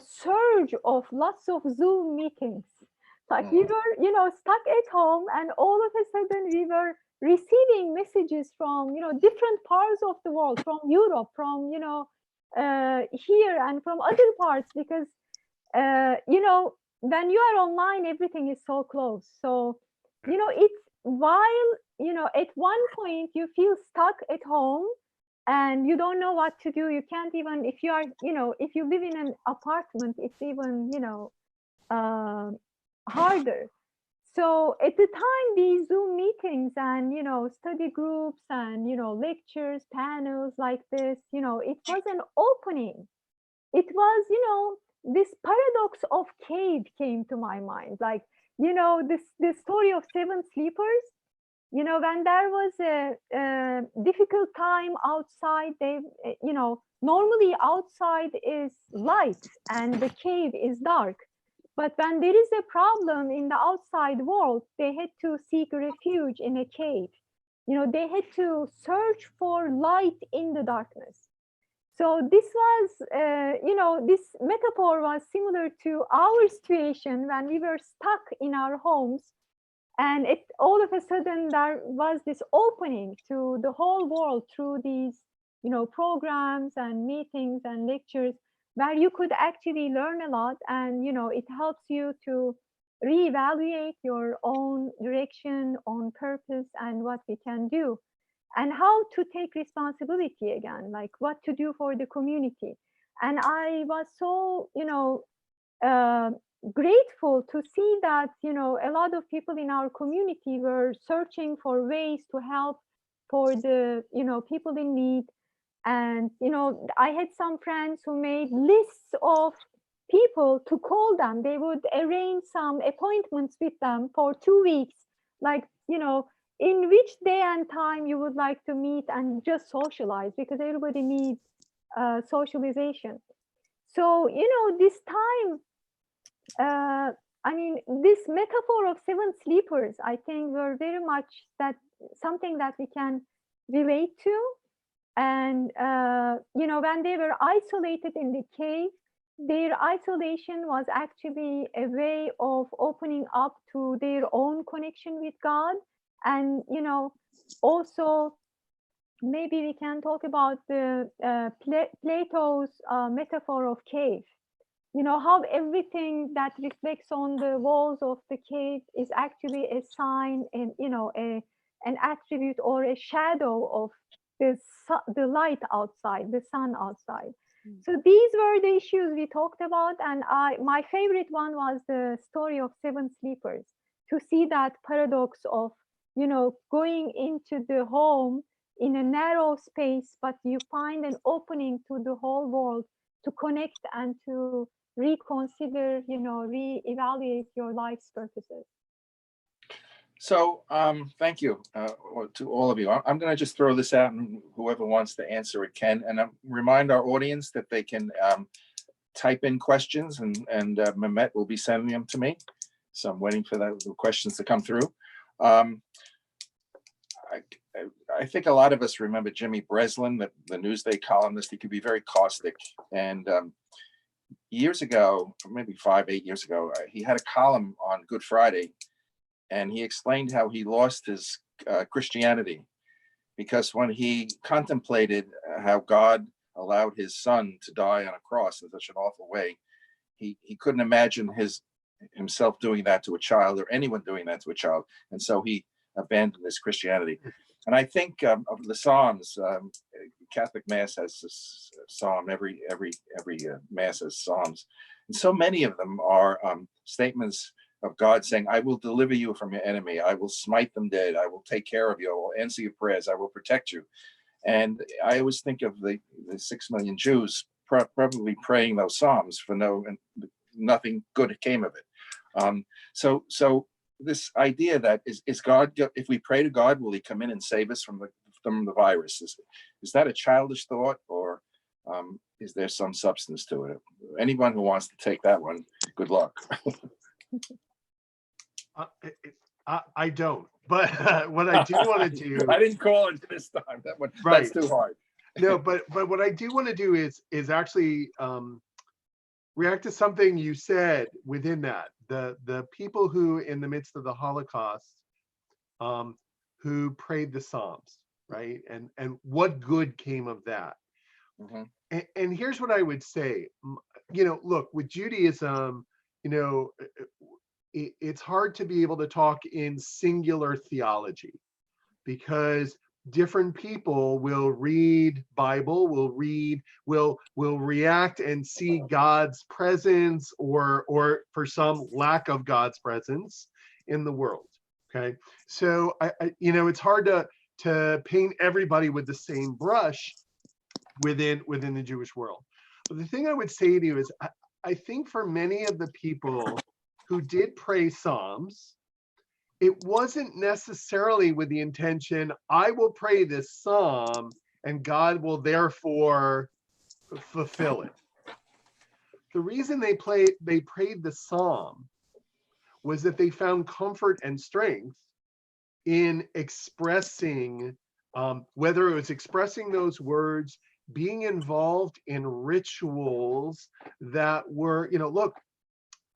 surge of lots of Zoom meetings. Like we were stuck at home, and all of a sudden we were receiving messages from different parts of the world, from Europe, from here, and from other parts, because when you are online, everything is so close. So it's while at one point you feel stuck at home and you don't know what to do. You can't even, if you are if you live in an apartment, it's even harder. So at the time, these Zoom meetings and, study groups and, lectures, panels like this, it was an opening. It was, this paradox of cave came to my mind. Like, this story of seven sleepers, when there was a difficult time outside, normally outside is light and the cave is dark. But when there is a problem in the outside world, they had to seek refuge in a cave. They had to search for light in the darkness. So this was, this metaphor was similar to our situation when we were stuck in our homes. And all of a sudden, there was this opening to the whole world through these, programs and meetings and lectures, where you could actually learn a lot, and it helps you to reevaluate your own direction, own purpose, and what we can do, and how to take responsibility again, like what to do for the community. And I was so grateful to see that a lot of people in our community were searching for ways to help for the people in need. And, I had some friends who made lists of people to call them. They would arrange some appointments with them for 2 weeks, like, in which day and time you would like to meet and just socialize, because everybody needs socialization. So, this time, this metaphor of seven sleepers, I think, were very much something that we can relate to. And, when they were isolated in the cave, their isolation was actually a way of opening up to their own connection with God. And, also, maybe we can talk about the Plato's metaphor of cave. How everything that reflects on the walls of the cave is actually a sign and, an attribute or a shadow of the light outside, the sun outside. So these were the issues we talked about, and my favorite one was the story of seven sleepers, to see that paradox of going into the home in a narrow space, but you find an opening to the whole world to connect and to reconsider, reevaluate your life's purposes. So thank you to all of you. I'm going to just throw this out, and whoever wants to answer it can. And remind our audience that they can type in questions, and Mehmet will be sending them to me. So I'm waiting for the questions to come through. I think a lot of us remember Jimmy Breslin, the Newsday columnist. He could be very caustic. And years ago, maybe 5-8 years ago, he had a column on Good Friday, and he explained how he lost his Christianity, because when he contemplated how God allowed his son to die on a cross in such an awful way, he couldn't imagine himself doing that to a child, or anyone doing that to a child. And so he abandoned his Christianity. And I think of the Psalms, Catholic Mass has this psalm, every Mass has Psalms. And so many of them are statements of God saying, I will deliver you from your enemy. I will smite them dead. I will take care of you. I will answer your prayers. I will protect you. And I always think of the 6 million Jews probably praying those Psalms for nothing good came of it. So this idea that is God, if we pray to God, will he come in and save us from the virus? Is that a childish thought, or is there some substance to it? Anyone who wants to take that one, good luck. I don't, but what I do want to do. I didn't call it this time. That one, right. That's too hard. No, but what I do want to do is actually react to something you said within that. The people who, in the midst of the Holocaust, who prayed the Psalms, right? And what good came of that? Mm-hmm. And here's what I would say. Look, with Judaism, it's hard to be able to talk in singular theology, because different people will read Bible, will react and see God's presence, or for some, lack of God's presence in the world. Okay, so it's hard to paint everybody with the same brush within the Jewish world. But the thing I would say to you is, I think for many of the people who did pray Psalms, it wasn't necessarily with the intention, I will pray this Psalm and God will therefore fulfill it. The reason they prayed the Psalm was that they found comfort and strength in expressing, whether it was expressing those words, being involved in rituals that were, look,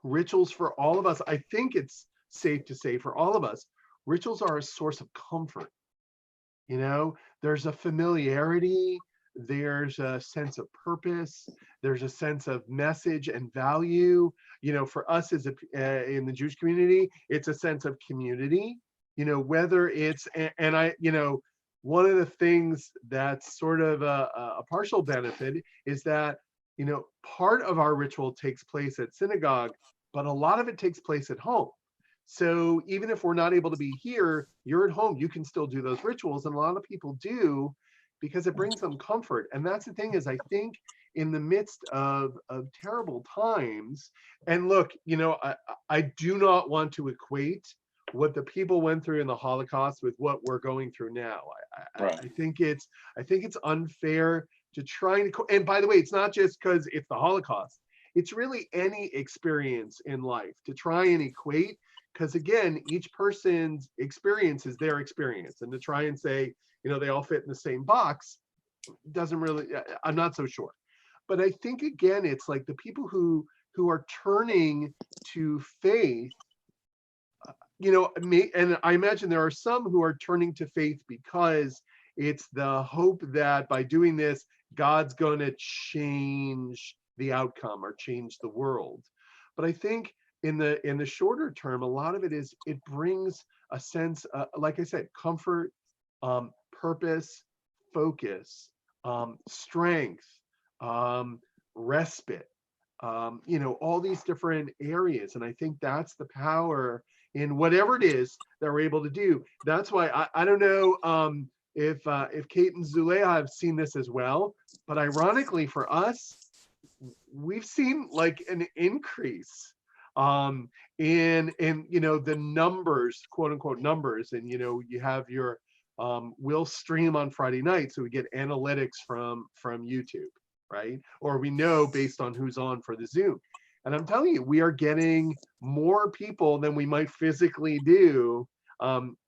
rituals for all of us. I think it's safe to say for all of us, rituals are a source of comfort. There's a familiarity, there's a sense of purpose, there's a sense of message and value. For us as in the Jewish community, it's a sense of community. Whether it's, one of the things that's sort of a partial benefit is that, part of our ritual takes place at synagogue, but a lot of it takes place at home. So even if we're not able to be here, you're at home, you can still do those rituals. And a lot of people do because it brings them comfort. And that's the thing is, I think in the midst of terrible times, and look, I do not want to equate what the people went through in the Holocaust with what we're going through now. Right. I think it's unfair to try and by the way, it's not just because it's the Holocaust. It's really any experience in life to try and equate, because again, each person's experience is their experience, and to try and say, they all fit in the same box doesn't really, I'm not so sure. But I think again, it's like the people who are turning to faith, and I imagine there are some who are turning to faith because it's the hope that by doing this, God's going to change the outcome or change the world. But I think in the shorter term, a lot of it is, it brings a sense, like I said, comfort, purpose, focus, strength, respite, all these different areas. And I think that's the power in whatever it is that we're able to do. That's why I don't know if Kate and Zuleyha have seen this as well, but ironically for us, we've seen like an increase in the numbers, quote unquote numbers. And you have your we'll stream on Friday night, so we get analytics from YouTube, right? Or we know based on who's on for the Zoom. And I'm telling you, we are getting more people than we might physically do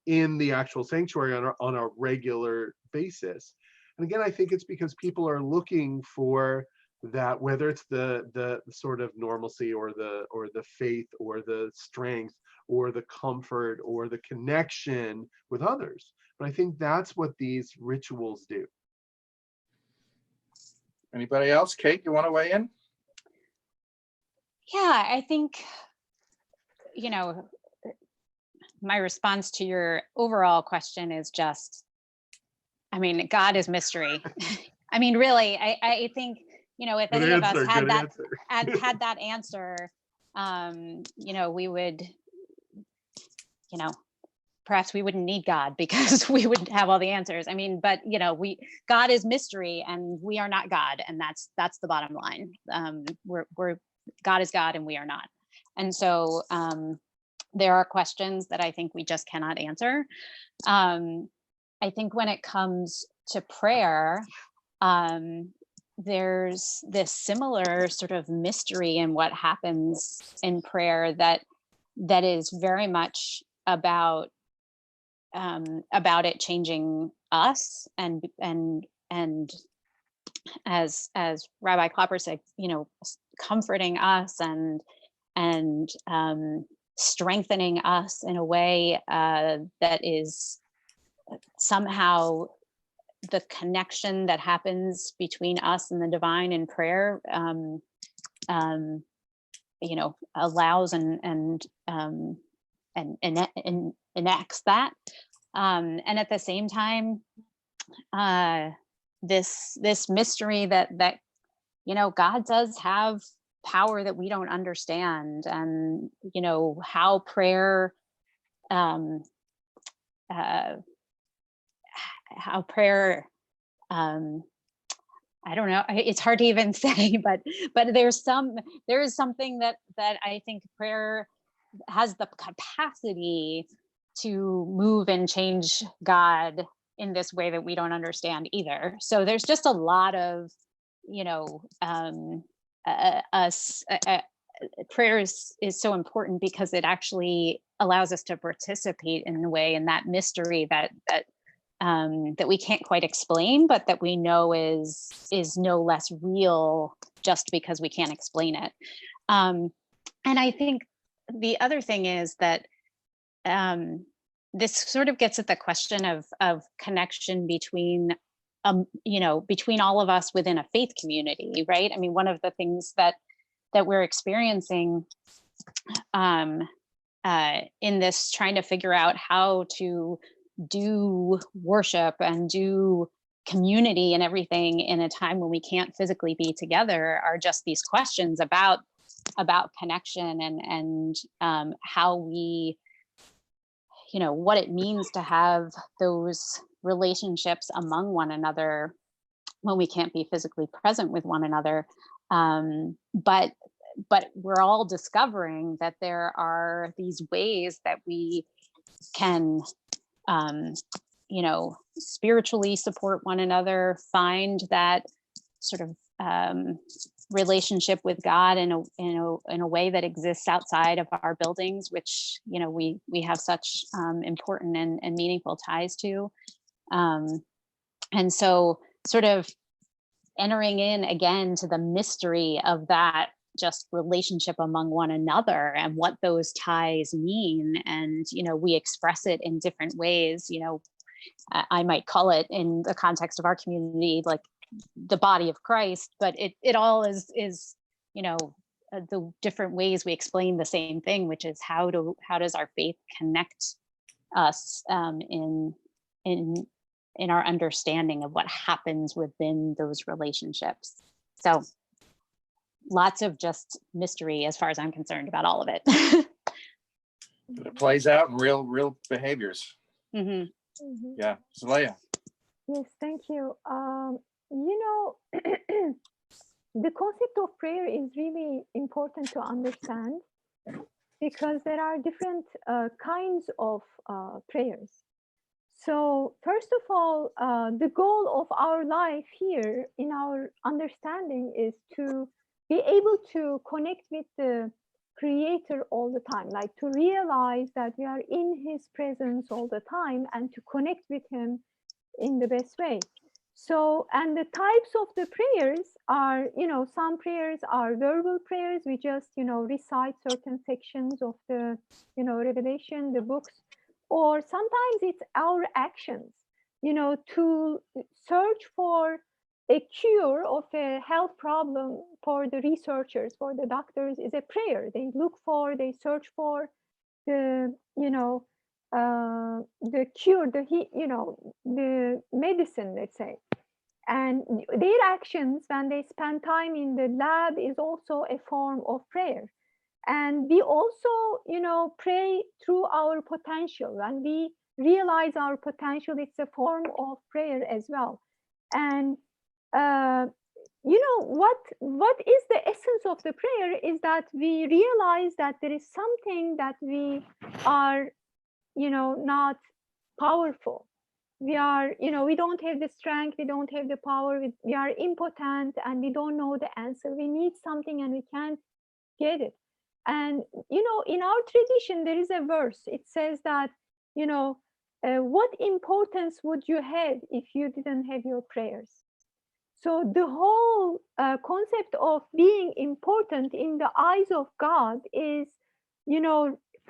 in the actual sanctuary on a regular basis. And again, I think it's because people are looking for that, whether it's the sort of normalcy or the faith or the strength or the comfort or the connection with others. But I think that's what these rituals do. Anybody else? Kate, you want to weigh in? Yeah, I think, my response to your overall question is just, God is mystery. Really, I think, if any of us had that answer, we would, perhaps we wouldn't need God because we would have all the answers. But God is mystery and we are not God, and that's the bottom line. We're God is God and we are not. And so there are questions that I think we just cannot answer. I think when it comes to prayer, there's this similar sort of mystery in what happens in prayer that is very much about it changing us and as Rabbi Klopper said, comforting us and strengthening us in a way that is somehow the connection that happens between us and the divine in prayer, allows and enacts that. And at the same time, this mystery that God does have power that we don't understand, and how prayer um, how prayer, I don't know, it's hard to even say, but there is something that I think prayer has the capacity to move and change God in this way that we don't understand either. So there's just a lot of, prayer is so important because it actually allows us to participate in a way in that mystery that we can't quite explain, but that we know is no less real just because we can't explain it. And I think the other thing is that this sort of gets at the question of connection between between all of us within a faith community, right? I mean, one of the things that we're experiencing in this trying to figure out how to do worship and do community and everything in a time when we can't physically be together are just these questions about connection and how we, what it means to have those relationships among one another when we can't be physically present with one another. But we're all discovering that there are these ways that we can, spiritually support one another, find that sort of relationship with God in a way that exists outside of our buildings, which we have such important and meaningful ties to, and so sort of entering in again to the mystery of that just relationship among one another and what those ties mean. And we express it in different ways. I might call it, in the context of our community, like the body of Christ, but it all is the different ways we explain the same thing, which is how does our faith connect us in our understanding of what happens within those relationships. So lots of just mystery as far as I'm concerned about all of it. It plays out in real behaviors. Mm-hmm. Mhm. Yeah, Zelaya. Yes, thank you. The concept of prayer is really important to understand because there are different kinds of prayers. So first of all, the goal of our life here in our understanding is to be able to connect with the Creator all the time, like to realize that we are in His presence all the time and to connect with Him in the best way. So, and the types of the prayers are, some prayers are verbal prayers. We just, recite certain sections of the, Revelation, the books, or sometimes it's our actions, to search for a cure of a health problem for the researchers, for the doctors is a prayer. They search for the, the cure, the medicine, let's say. And their actions when they spend time in the lab is also a form of prayer. And we also, pray through our potential. When we realize our potential, it's a form of prayer as well. And what is the essence of the prayer is that we realize that there is something that we are, not powerful. We are, we don't have the strength, we don't have the power, we are impotent and we don't know the answer. We need something and we can't get it. And, in our tradition, there is a verse. It says that, what importance would you have if you didn't have your prayers? So the whole concept of being important in the eyes of God is,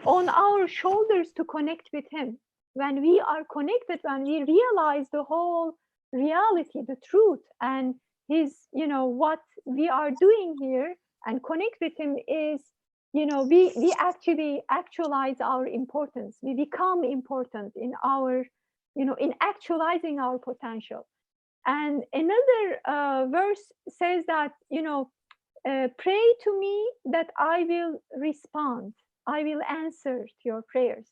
on our shoulders to connect with Him. When we are connected, when we realize the whole reality, the truth, and His, what we are doing here and connect with Him is, we actually actualize our importance. We become important in our, in actualizing our potential. And another verse says that, pray to me that I will respond. I will answer to your prayers.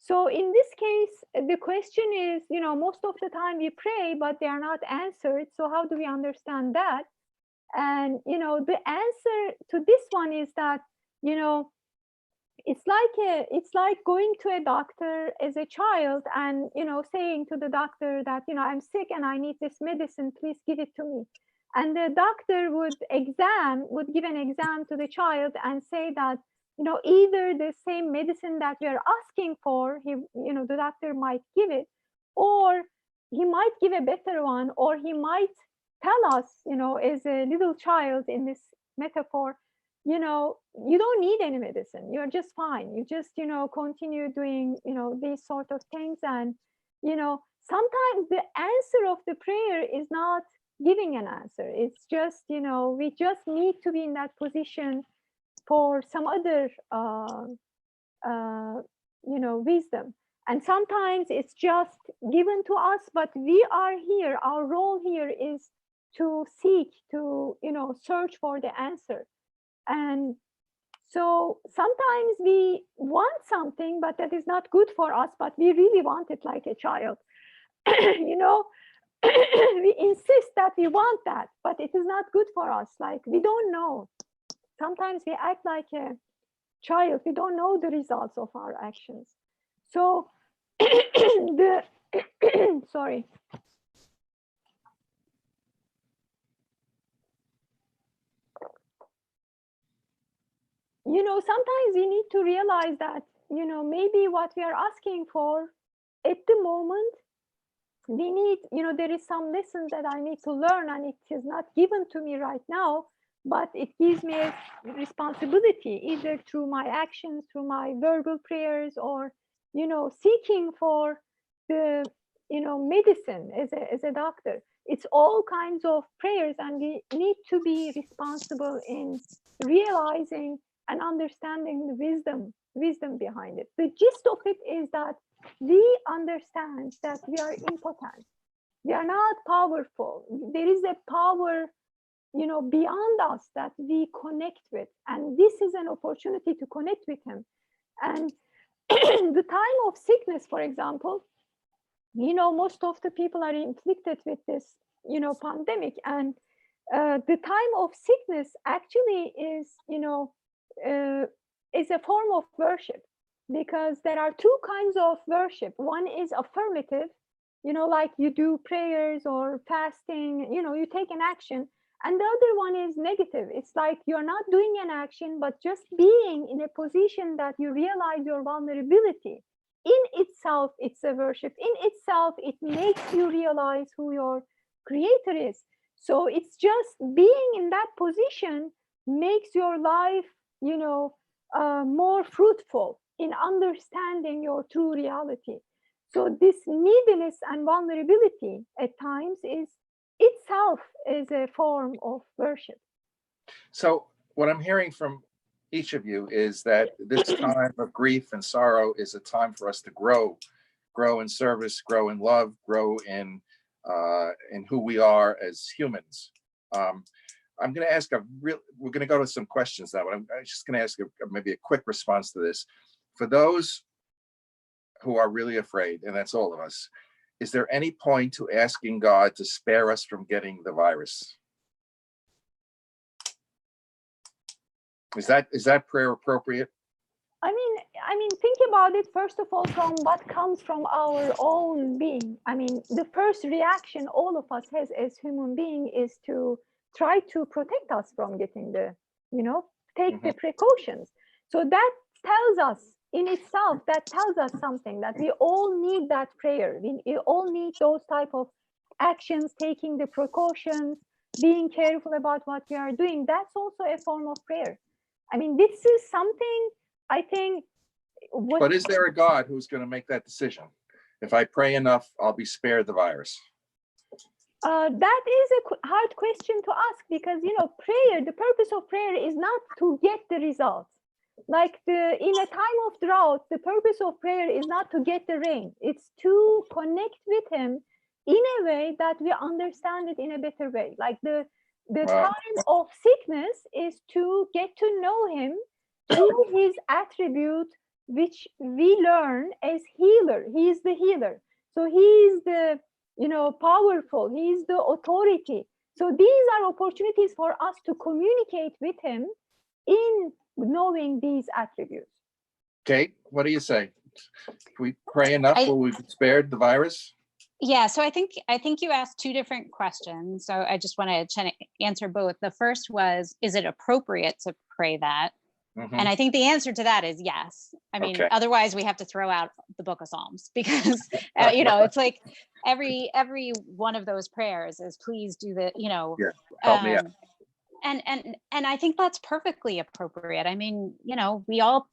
So in this case, the question is, most of the time we pray, but they are not answered. So how do we understand that? And, the answer to this one is that, it's like going to a doctor as a child and, saying to the doctor that, I'm sick and I need this medicine, please give it to me. And the doctor would give an exam to the child and say that, either the same medicine that we are asking for, the doctor might give it, or he might give a better one, or he might tell us, as a little child in this metaphor, you don't need any medicine. You're just fine. You just, continue doing, these sort of things. And, sometimes the answer of the prayer is not giving an answer. It's just, we just need to be in that position for some other, wisdom. And sometimes it's just given to us, but we are here. Our role here is to seek, to, search for the answer. And so sometimes we want something, but that is not good for us, but we really want it like a child. We insist that we want that, but it is not good for us. Like, we don't know. Sometimes we act like a child. We don't know the results of our actions. So sorry. Sometimes we need to realize that, maybe what we are asking for at the moment, we need, there is some lessons that I need to learn, and it is not given to me right now, but it gives me a responsibility, either through my actions, through my verbal prayers, or, seeking for the, medicine as a doctor. It's all kinds of prayers, and we need to be responsible in realizing and understanding the wisdom behind it. The gist of it is that we understand that we are impotent. We are not powerful. There is a power, beyond us that we connect with. And this is an opportunity to connect with him. And the time of sickness, for example, most of the people are inflicted with this, pandemic. And the time of sickness actually is, is a form of worship, because there are two kinds of worship. One is affirmative, like you do prayers or fasting, you take an action. And the other one is negative. It's like you're not doing an action, but just being in a position that you realize your vulnerability. In itself, it's a worship. In itself, it makes you realize who your creator is. So it's just being in that position makes your life, more fruitful in understanding your true reality. So this neediness and vulnerability at times is itself is a form of worship. So what I'm hearing from each of you is that this time of grief and sorrow is a time for us to grow in service, grow in love, grow in who we are as humans. I'm going to ask we're going to go to some questions now, but I'm just going to ask maybe a quick response to this. For those who are really afraid, and that's all of us, is there any point to asking God to spare us from getting the virus? Is that prayer appropriate? I mean, think about it, first of all, from what comes from our own being. I mean, the first reaction all of us has as human being is to try to protect us from getting the, take the precautions. So that tells us in itself, that tells us something, that we all need that prayer. We all need those type of actions, taking the precautions, being careful about what we are doing. That's also a form of prayer. I mean, this is something I think. But is there a God who's going to make that decision? If I pray enough, I'll be spared the virus. That is a hard question to ask, because, prayer, the purpose of prayer is not to get the results. Like in a time of drought, the purpose of prayer is not to get the rain. It's to connect with him in a way that we understand it in a better way. Like the time of sickness is to get to know him through his attribute, which we learn as healer. He is the healer. So he is the, powerful. He is the authority. So these are opportunities for us to communicate with him in knowing these attributes. Kate, what do you say? If we pray enough, will we be spared the virus? Yeah, so I think you asked two different questions. So I just want to answer both. The first was, is it appropriate to pray that? And I think the answer to that is yes. I mean, Okay. otherwise we have to throw out the Book of Psalms, because it's like every one of those prayers is, please do the, Help me out. And I think that's perfectly appropriate. I mean, we all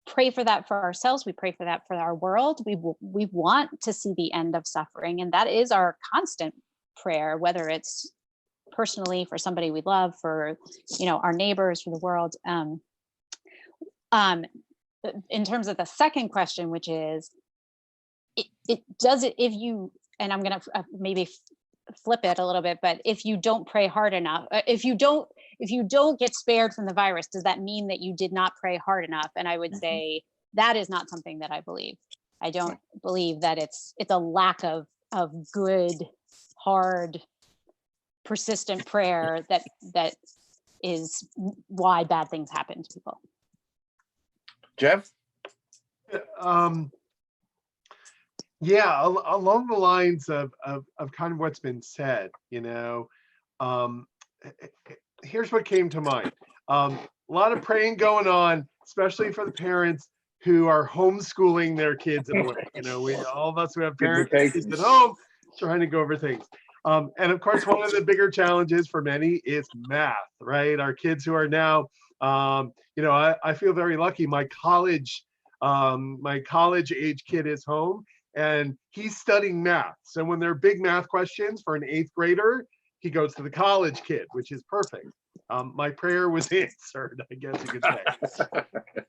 pray for that for ourselves. We pray for that for our world. We want to see the end of suffering, and that is our constant prayer, whether it's personally for somebody we love, for our neighbors, for the world. In terms of the second question, which is, if you, and I'm gonna maybe flip it a little bit, but if you don't pray hard enough, if you don't get spared from the virus, does that mean that you did not pray hard enough? And I would say that is not something that I believe. I don't believe that it's a lack of good, hard, persistent prayer that is why bad things happen to people. Jeff? Yeah, along the lines of kind of what's been said, here's what came to mind. A lot of praying going on, especially for the parents who are homeschooling their kids in a way. All of us who have parents at home trying to go over things. And of course, one of the bigger challenges for many is math, right? Our kids who are now, I feel very lucky. My college age kid is home, and he's studying math. So when there are big math questions for an 8th grader, he goes to the college kid, which is perfect. My prayer was answered, I guess you could say.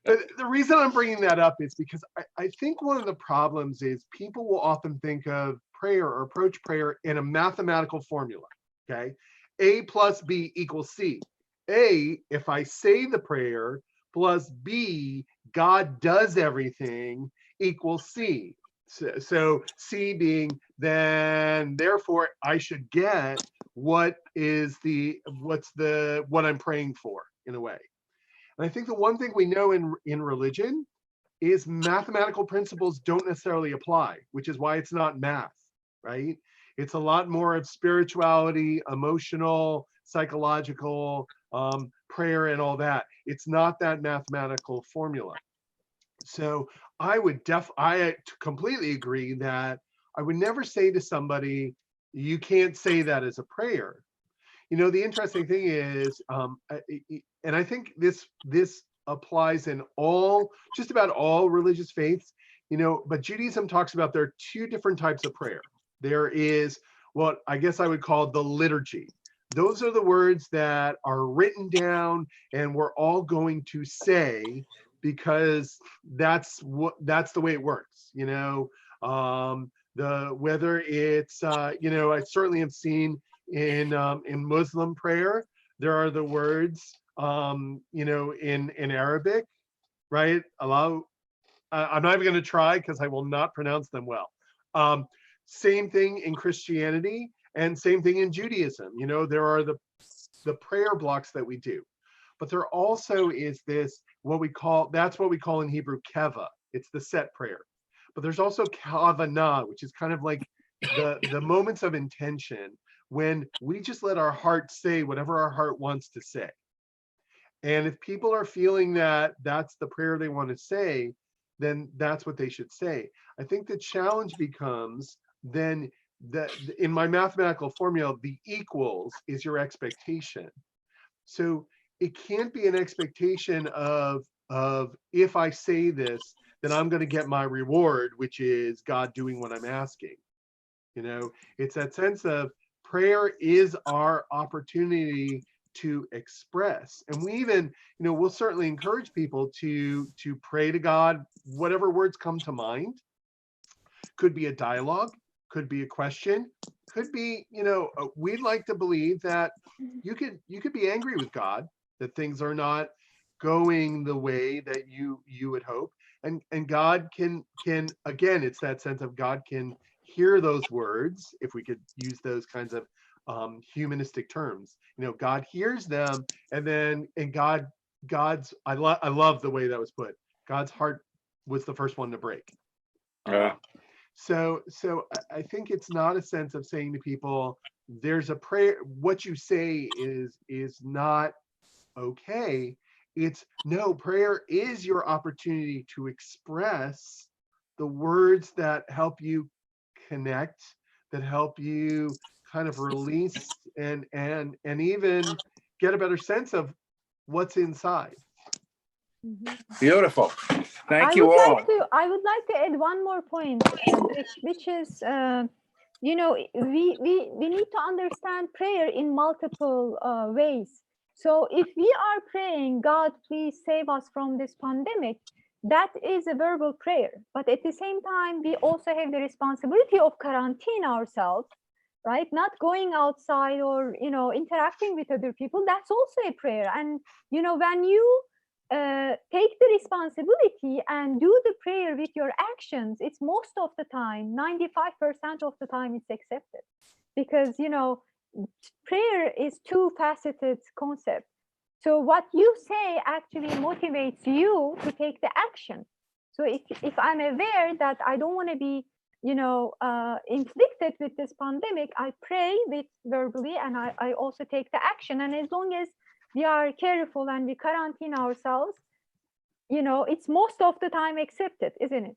But the reason I'm bringing that up is because I think one of the problems is people will often think of prayer or approach prayer in a mathematical formula, okay? A plus B equals C. A, if I say the prayer, plus B, God does everything, equals C. So C being, then therefore I should get what I'm praying for, in a way. And I think the one thing we know in religion is mathematical principles don't necessarily apply, which is why it's not math, right? It's a lot more of spirituality, emotional, psychological, prayer and all that. It's not that mathematical formula. So I completely agree that I would never say to somebody, you can't say that as a prayer. The interesting thing is, and I think this applies in just about all religious faiths, but Judaism talks about there are 2 different types of prayer. There is what I guess I would call the liturgy. Those are the words that are written down and we're all going to say because that's the way it works, whether it's I certainly have seen in Muslim prayer, there are the words in Arabic, right? Allah, I'm not even going to try because I will not pronounce them well. Same thing in Christianity and same thing in Judaism. There are the prayer blocks that we do, but there also is this that's what we call in Hebrew keva. It's the set prayer. But there's also kavanah, which is kind of like the moments of intention when we just let our heart say whatever our heart wants to say. And if people are feeling that that's the prayer they want to say, then that's what they should say. I think the challenge becomes then that in my mathematical formula, the equals is your expectation. So it can't be an expectation of if I say this, then I'm going to get my reward, which is God doing what I'm asking. It's that sense of prayer is our opportunity to express. And we even, we'll certainly encourage people to pray to God, whatever words come to mind. Could be a dialogue, could be a question, could be, we'd like to believe that you could be angry with God, that things are not going the way that you would hope. and God can again, it's that sense of God can hear those words, if we could use those kinds of humanistic terms. God hears them, and then God's I love the way that was put. God's heart was the first one to break. Yeah. So I think it's not a sense of saying to people, there's a prayer, what you say is not okay. It's no, prayer is your opportunity to express the words that help you connect, that help you kind of release and even get a better sense of what's inside. Mhm. Beautiful. Thank you all. I would like to add one more point, which is, we need to understand prayer in multiple ways. So if we are praying, God, please save us from this pandemic, that is a verbal prayer. But at the same time, we also have the responsibility of quarantine ourselves, right? Not going outside or, interacting with other people. That's also a prayer. And, when you take the responsibility and do the prayer with your actions, it's most of the time, 95% of the time, it's accepted. Because, prayer is two-faceted concept. So what you say actually motivates you to take the action. So if I'm aware that I don't want to be, inflicted with this pandemic, I pray with verbally, and I also take the action. And as long as we are careful and we quarantine ourselves, it's most of the time accepted, isn't it?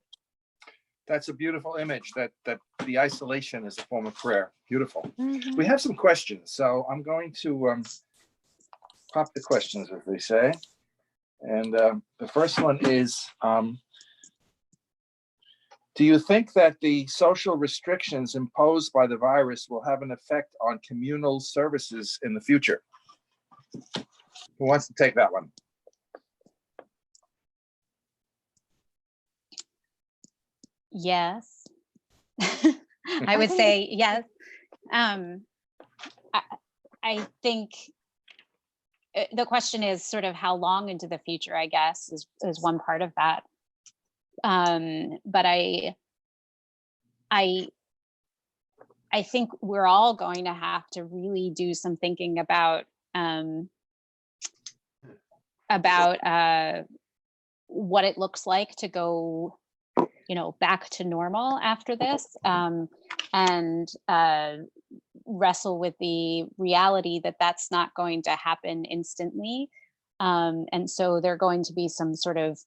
That's a beautiful image, that the isolation is a form of prayer. Beautiful. Mhm. We have some questions, so I'm going to pop the questions, as they say. And the first one is, do you think that the social restrictions imposed by the virus will have an effect on communal services in the future? Who wants to take that one? Yes. I would say yes. I think the question is sort of how long into the future, I guess, is one part of that. But I think we're all going to have to really do some thinking about what it looks like to go, back to normal after this, and wrestle with the reality that that's not going to happen instantly. And so there are going to be some sort of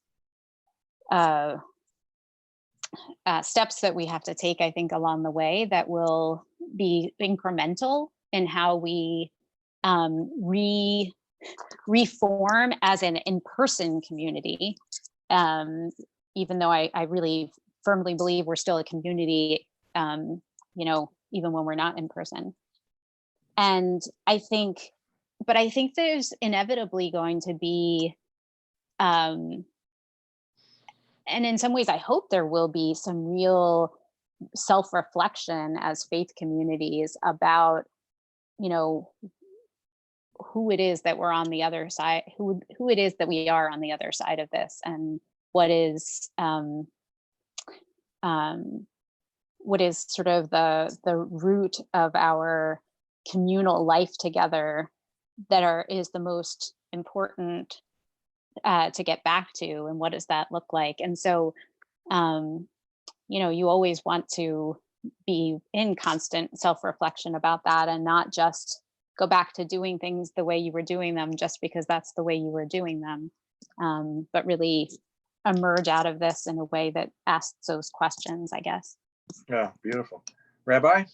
steps that we have to take, I think, along the way that will be incremental in how we reform as an in-person community. Even though I really firmly believe we're still a community, even when we're not in person. And I think there's inevitably going to be, and in some ways I hope there will be some real self-reflection as faith communities about, who it is that we're on the other side, who it is that we are on the other side of this, and what is sort of the root of our communal life together that is the most important to get back to, and what does that look like? And so, you always want to be in constant self-reflection about that, and not just go back to doing things the way you were doing them just because that's the way you were doing them, but really emerge out of this in a way that asks those questions, I guess. Yeah, beautiful. Rabbi,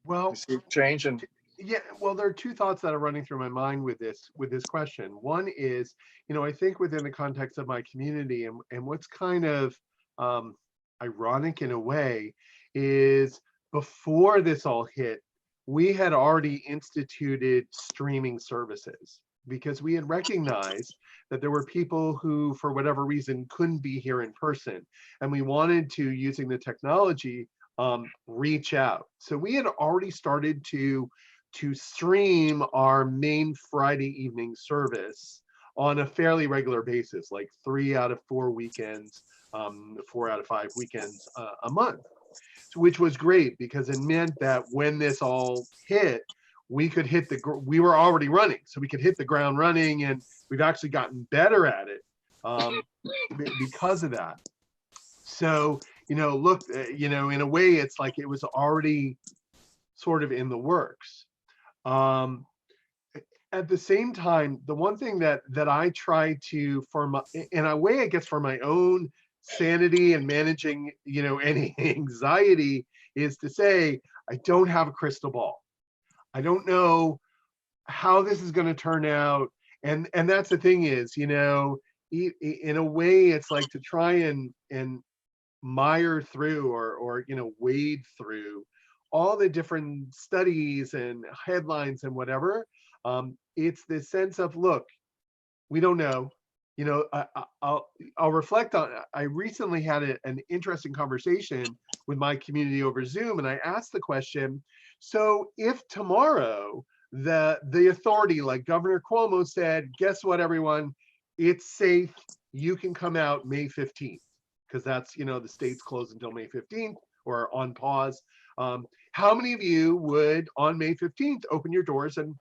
Well, you see change and yeah, well, there are two thoughts that are running through my mind with this question. One is, I think within the context of my community, and what's kind of ironic in a way is, before this all hit, we had already instituted streaming services because we had recognized that there were people who, for whatever reason, couldn't be here in person, and we wanted to, using the technology, reach out. So we had already started to stream our main Friday evening service on a fairly regular basis, like 3 out of 4 weekends, 4 out of 5 weekends a month, which was great because it meant that when this all hit, we could we were already running, so we could hit the ground running, and we've actually gotten better at it because of that. So, look, in a way, it's like it was already sort of in the works. At the same time, the one thing that I try to, in a way, I guess for my own sanity and managing, any anxiety, is to say, I don't have a crystal ball. I don't know how this is going to turn out. And that's the thing is, in a way, it's like to try and mire through or wade through all the different studies and headlines and whatever. It's this sense of, look, we don't know. I'll reflect on. I recently had an interesting conversation with my community over Zoom, and I asked the question: so if tomorrow the authority, like Governor Cuomo said, guess what, everyone, it's safe. You can come out May 15th, because that's the state's closed until May 15th or on pause. How many of you would on May 15th open your doors and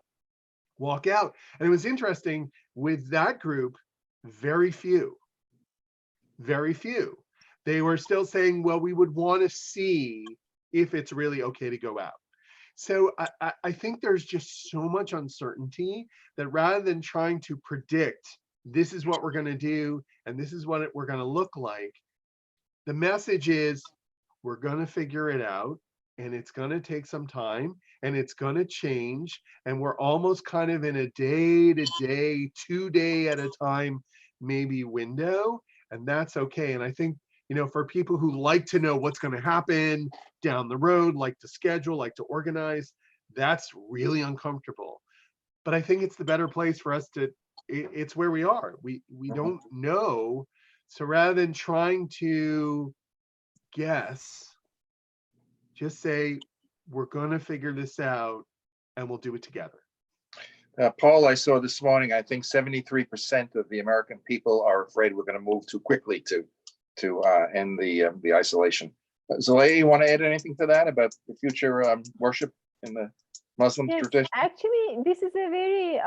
walk out? And it was interesting with that group. Very few. They were still saying, well, we would want to see if it's really okay to go out. So I think there's just so much uncertainty that rather than trying to predict this is what we're going to do and this is what we're going to look like, the message is we're going to figure it out, and it's going to take some time, and it's going to change, and we're almost kind of in a day-to-day, 2-day at a time, maybe window, and that's okay. And I think, for people who like to know what's going to happen down the road, like to schedule, like to organize, that's really uncomfortable. But I think it's the better place for us to, it's where we are. We don't know. So rather than trying to guess, just say, we're going to figure this out and we'll do it together. Paul, I saw this morning, I think 73% of the American people are afraid we're going to move too quickly to end the isolation. Zalea, you want to add anything to that about the future worship in the Muslim tradition? Actually, this is a very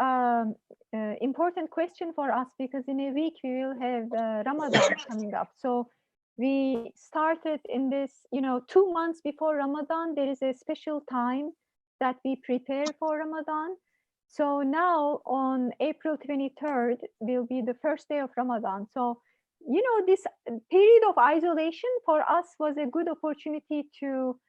important question for us, because in a week we will have Ramadan coming up. So we started in this, 2 months before Ramadan, there is a special time that we prepare for Ramadan. So now on April 23rd will be the first day of Ramadan. So, this period of isolation for us was a good opportunity to,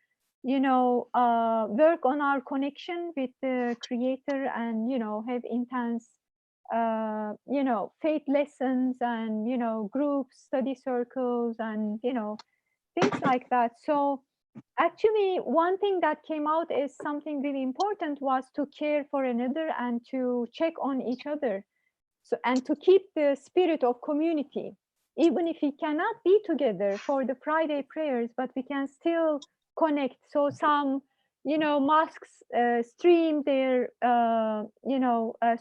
work on our connection with the Creator and, have intense, faith lessons and, groups, study circles and, things like that. So actually, one thing that came out is something really important was to care for another and to check on each other. So, and to keep the spirit of community, even if we cannot be together for the Friday prayers, but we can still connect. So some, mosques stream their,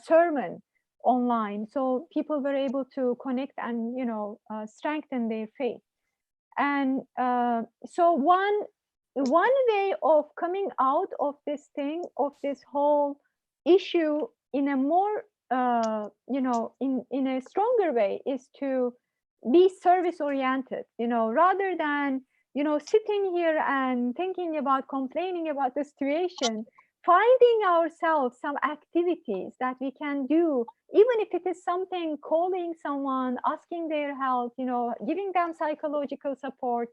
sermon online. So people were able to connect and, strengthen their faith. And so one way of coming out of this thing, of this whole issue in a more, in a stronger way, is to be service oriented, rather than, sitting here and thinking about complaining about the situation, finding ourselves some activities that we can do, even if it is something, calling someone, asking their help, giving them psychological support,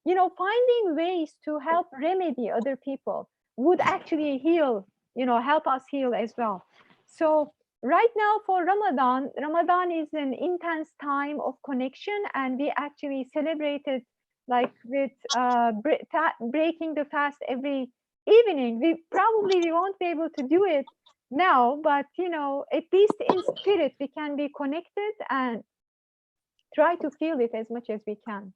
finding ways to help remedy other people would actually heal, help us heal as well. So right now for Ramadan is an intense time of connection, and we actually celebrated like with breaking the fast every evening. We won't be able to do it now, but at least in spirit we can be connected and try to feel it as much as we can.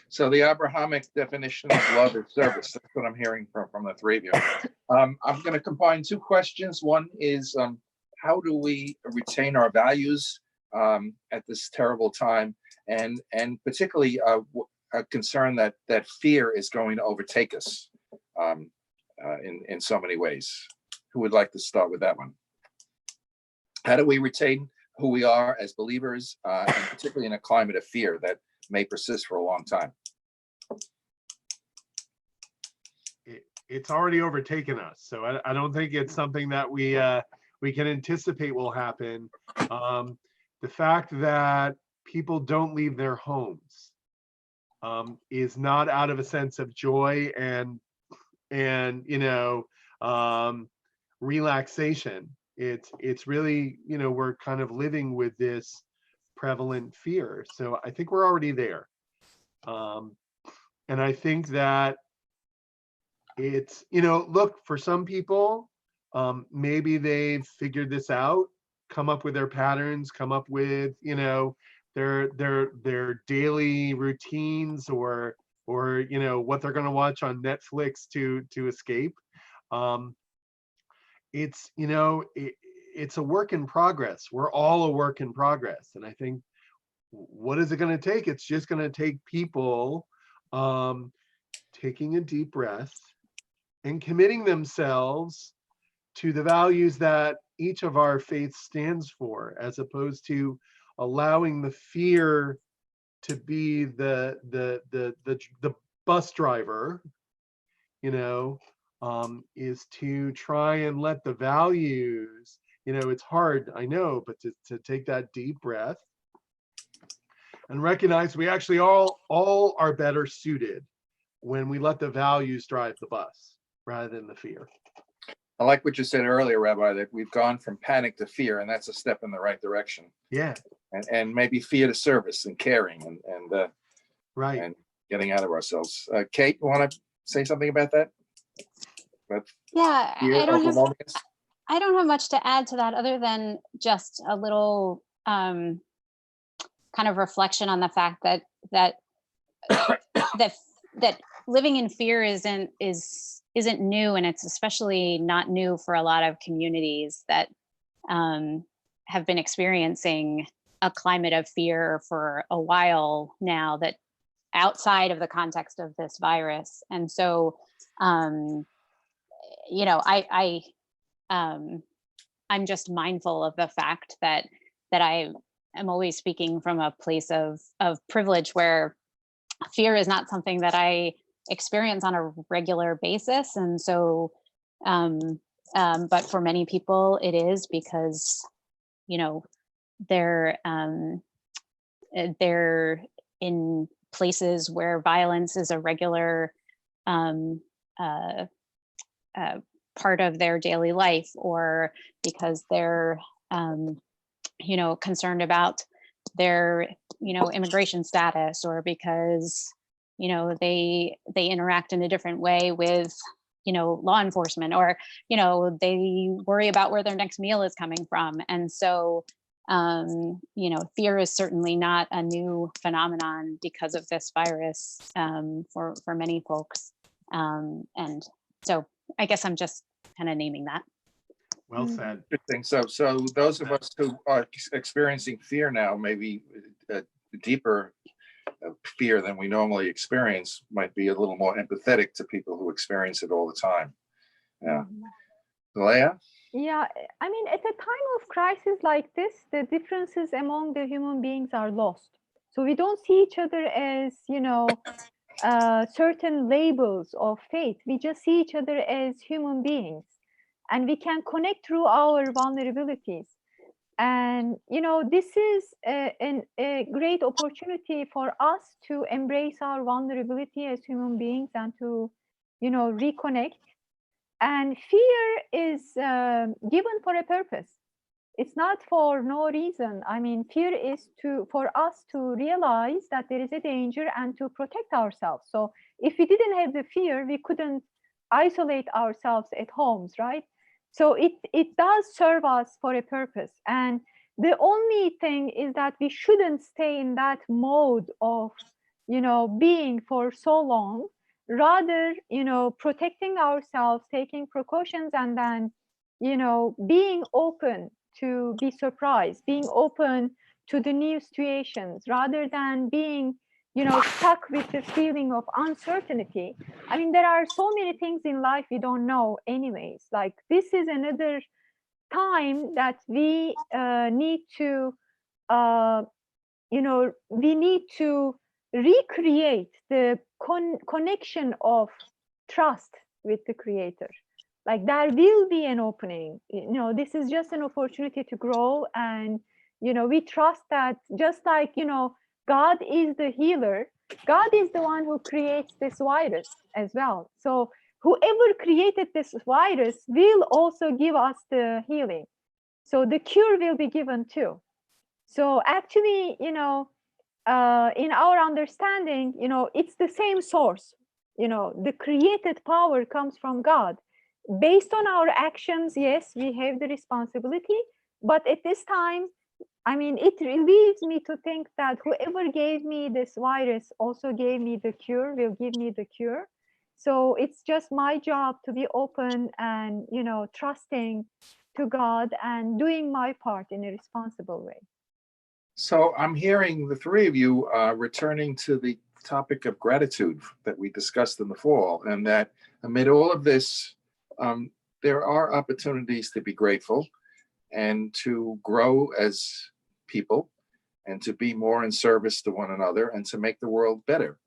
So the Abrahamic definition of love is service. That's what I'm hearing from the three of you. I'm going to combine two questions. One is, how do we retain our values at this terrible time, and particularly a concern that fear is going to overtake us in so many ways. Who would like to start with that one? How do we retain who we are as believers, and particularly in a climate of fear that may persist for a long time? It's already overtaken us, so I don't think it's something that we can anticipate will happen. The fact that people don't leave their homes is not out of a sense of joy and relaxation. It's really, we're kind of living with this prevalent fear. So I think we're already there. And I think that it's, look, for some people, maybe they've figured this out, come up with their patterns, come up with, their daily routines or what they're going to watch on Netflix to escape. It's, it's a work in progress. We're all a work in progress. And I think, what is it going to take? It's just going to take people taking a deep breath and committing themselves to the values that each of our faiths stands for, as opposed to allowing the fear to be the bus driver, is to try and let the values, it's hard, I know, but to take that deep breath and recognize we actually all are better suited when we let the values drive the bus rather than the fear. I like what you said earlier, Rabbi, that we've gone from panic to fear, and that's a step in the right direction. Yeah. And maybe fear to service and caring and Right. and getting out of ourselves. Kate, you want to say something about that? Yeah, Fear I don't overwhelming us? have much to add to that other than just a little kind of reflection on the fact that living in fear isn't new, and it's especially not new for a lot of communities that have been experiencing a climate of fear for a while now, that outside of the context of this virus. And so I'm just mindful of the fact that I am always speaking from a place of privilege, where fear is not something that I experience on a regular basis. And so, but for many people it is, because, they're in places where violence is a regular part of their daily life, or because they're concerned about their immigration status, or because they interact in a different way with law enforcement, or they worry about where their next meal is coming from. And so fear is certainly not a new phenomenon because of this virus for many folks. And so I guess I'm just kind of naming that. Well said. Interesting. So those of us who are experiencing fear now, maybe a deeper fear than we normally experience, might be a little more empathetic to people who experience it all the time. Yeah. Leah? Yeah, I mean, at a time of crisis like this, the differences among the human beings are lost. So we don't see each other as, certain labels of faith. We just see each other as human beings, and we can connect through our vulnerabilities. And, this is a great opportunity for us to embrace our vulnerability as human beings and to, reconnect. And fear is given for a purpose. It's not for no reason. I mean, fear is for us to realize that there is a danger and to protect ourselves. So if we didn't have the fear, we couldn't isolate ourselves at homes, right? So it does serve us for a purpose. And the only thing is that we shouldn't stay in that mode of, being for so long. Rather, protecting ourselves, taking precautions, and then, being open to be surprised, being open to the new situations rather than being, stuck with the feeling of uncertainty. I mean, there are so many things in life we don't know anyways. Like, this is another time that we need to, we need to recreate the connection of trust with the creator. Like, there will be an opening. This is just an opportunity to grow, and we trust that, just like God is the healer, God is the one who creates this virus as well. So whoever created this virus will also give us the healing, so the cure will be given too. So actually, in our understanding, it's the same source. The created power comes from God. Based on our actions, yes, we have the responsibility, but at this time, I mean, it relieves me to think that whoever gave me this virus also gave me the cure, will give me the cure. So it's just my job to be open and, trusting to God and doing my part in a responsible way. So I'm hearing the three of you returning to the topic of gratitude that we discussed in the fall, and that amid all of this, there are opportunities to be grateful and to grow as people and to be more in service to one another and to make the world better.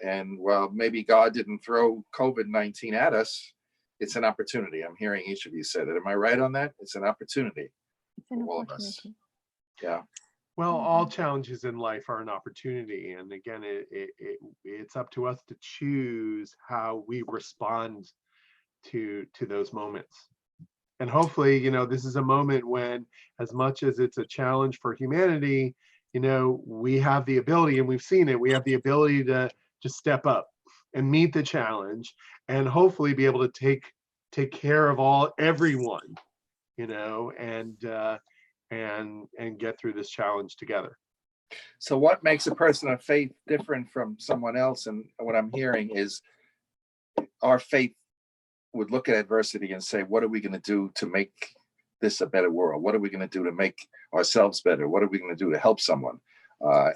And while maybe God didn't throw COVID-19 at us, it's an opportunity. I'm hearing each of you say that. Am I right on that? It's an opportunity It's an for all of us. opportunity. Yeah. Well, all challenges in life are an opportunity. And again, it's up to us to choose how we respond to those moments. And hopefully, this is a moment when, as much as it's a challenge for humanity, we have the ability, and we've seen it, we have the ability to step up and meet the challenge, and hopefully be able to take care of everyone, and get through this challenge together. So what makes a person of faith different from someone else? And what I'm hearing is our faith would look at adversity and say, what are we going to do to make this a better world? What are we going to do to make ourselves better? What are we going to do to help someone?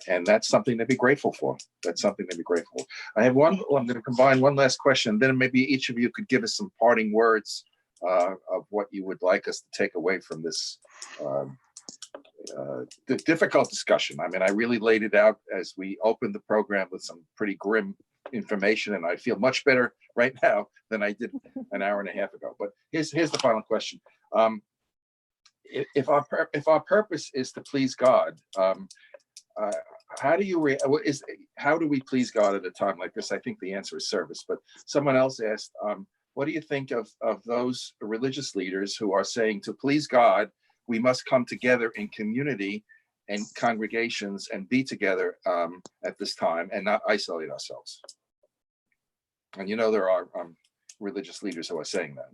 And that's something to be grateful for. That's something to be grateful for. I'm going to combine one last question. Then maybe each of you could give us some parting words of what you would like us to take away from this the difficult discussion. I mean, I really laid it out as we opened the program with some pretty grim information, and I feel much better right now than I did an hour and a half ago. But here's the final question. If our purpose is to please God, how do we please God at a time like this? I think the answer is service. But someone else asked, what do you think of those religious leaders who are saying, to please God, we must come together in community and congregations and be together at this time and not isolate ourselves? And there are religious leaders who are saying that.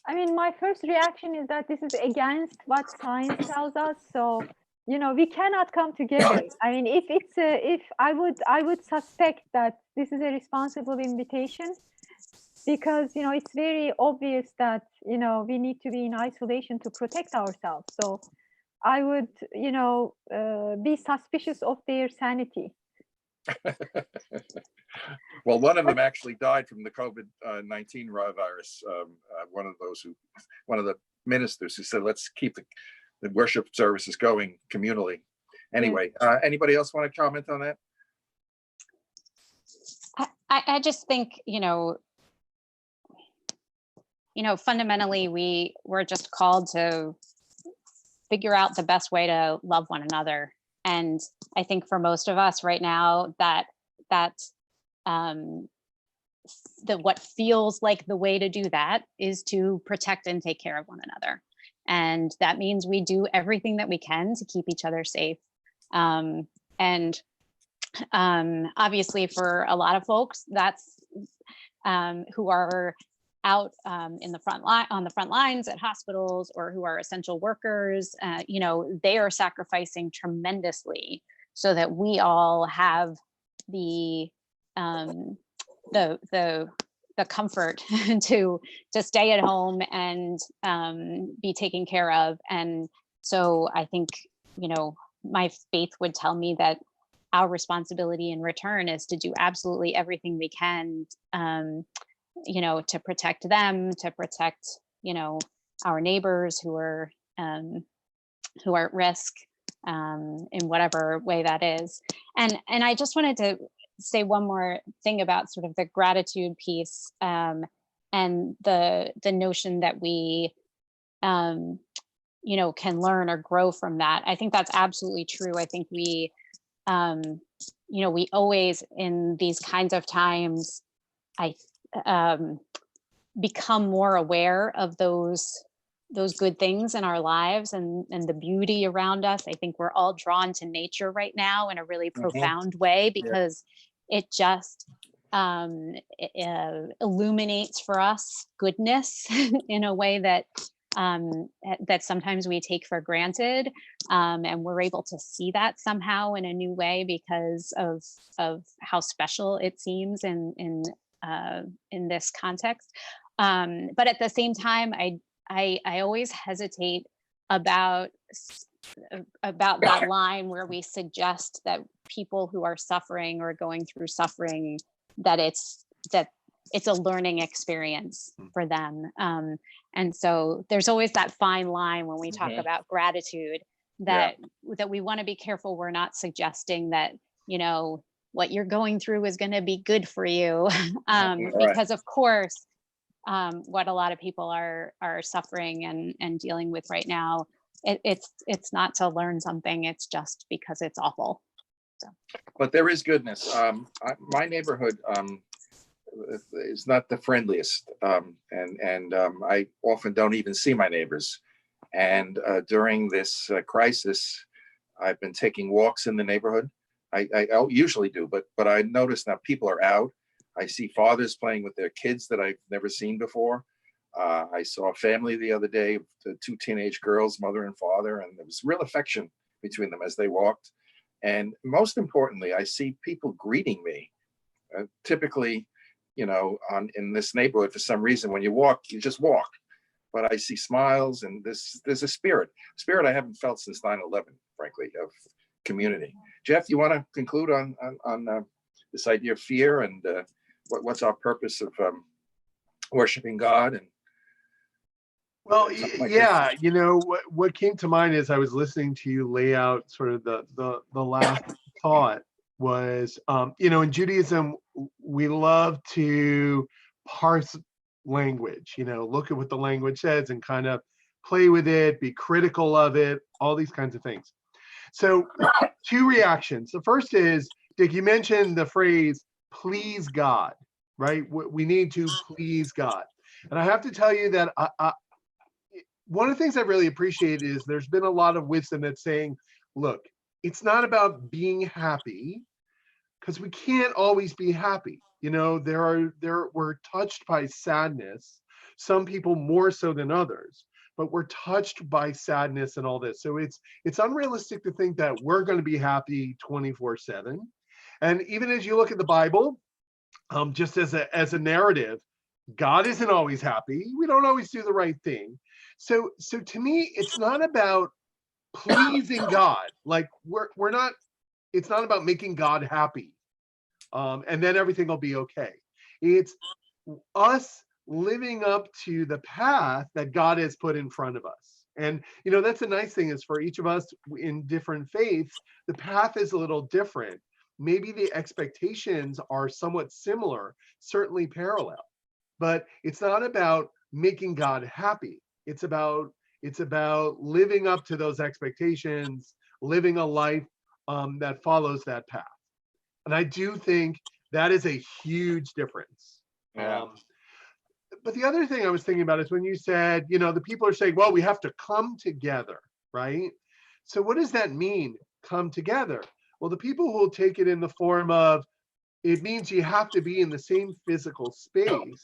I mean, my first reaction is that this is against what science tells us. So, we cannot come together. I mean, if I would suspect that this is a responsible invitation, because it's very obvious that we need to be in isolation to protect ourselves. So I would be suspicious of their sanity. Well, one of them actually died from the COVID-19 virus. One of the ministers who said, let's keep the worship services going communally. Anyway, anybody else want to comment on that? I just think, fundamentally, we're just called to figure out the best way to love one another. And I think for most of us right now, what feels like the way to do that is to protect and take care of one another. And that means we do everything that we can to keep each other safe. And obviously for a lot of folks, that's who are out in the front line, on the front lines at hospitals, or who are essential workers, they are sacrificing tremendously so that we all have the comfort to stay at home and be taken care of. And so I think my faith would tell me that our responsibility in return is to do absolutely everything we can, to protect them, to protect, our neighbors who are at risk, in whatever way that is. And I just wanted to say one more thing about sort of the gratitude piece, and the notion that we, can learn or grow from that. I think that's absolutely true. I think we always, in these kinds of times, become more aware of those good things in our lives and the beauty around us. I think we're all drawn to nature right now in a really profound way, because it just illuminates for us goodness in a way that sometimes we take for granted, and we're able to see that somehow in a new way because of how special it seems in this context. But at the same time, I always hesitate about that line where we suggest that people who are suffering or going through suffering, that it's a learning experience for them. And so there's always that fine line when we talk about gratitude, that we want to be careful we're not suggesting that, what you're going through is going to be good for you. Because of course, what a lot of people are suffering and dealing with right now, it's not to learn something, it's just because it's awful. So. But there is goodness. My neighborhood is not the friendliest, and I often don't even see my neighbors. And during this crisis, I've been taking walks in the neighborhood. I usually do, but I notice now people are out. I see fathers playing with their kids that I've never seen before. I saw a family the other day, the two teenage girls, mother and father, and there was real affection between them as they walked. And most importantly, I see people greeting me. Typically, in this neighborhood, for some reason, when you walk, you just walk. But I see smiles, and there's a spirit I haven't felt since 9/11, frankly, of community. Jeff, you want to conclude on this idea of fear and what's our purpose of worshiping God? And well, yeah, what came to mind as I was listening to you lay out sort of the last thought was, in Judaism, we love to parse language, look at what the language says and kind of play with it, be critical of it, all these kinds of things. So two reactions. The first is, Dick, you mentioned the phrase, please God, right? We need to please God. And I have to tell you that one of the things I really appreciate is there's been a lot of wisdom that's saying, look, it's not about being happy, because we can't always be happy. We're touched by sadness, some people more so than others, but we're touched by sadness and all this. So it's unrealistic to think that we're going to be happy 24/7. And even as you look at the Bible, just as a narrative, God isn't always happy. We don't always do the right thing. So to me, it's not about pleasing God. Like we're not. It's not about making God happy, and then everything will be okay. It's us living up to the path that God has put in front of us. And that's a nice thing, is for each of us in different faiths, the path is a little different. Maybe the expectations are somewhat similar, certainly parallel, but it's not about making God happy. It's about living up to those expectations, living a life that follows that path. And I do think that is a huge difference. Yeah. But the other thing I was thinking about is when you said, the people are saying, well, we have to come together, right? So what does that mean, come together? Well, the people who will take it in the form of, it means you have to be in the same physical space.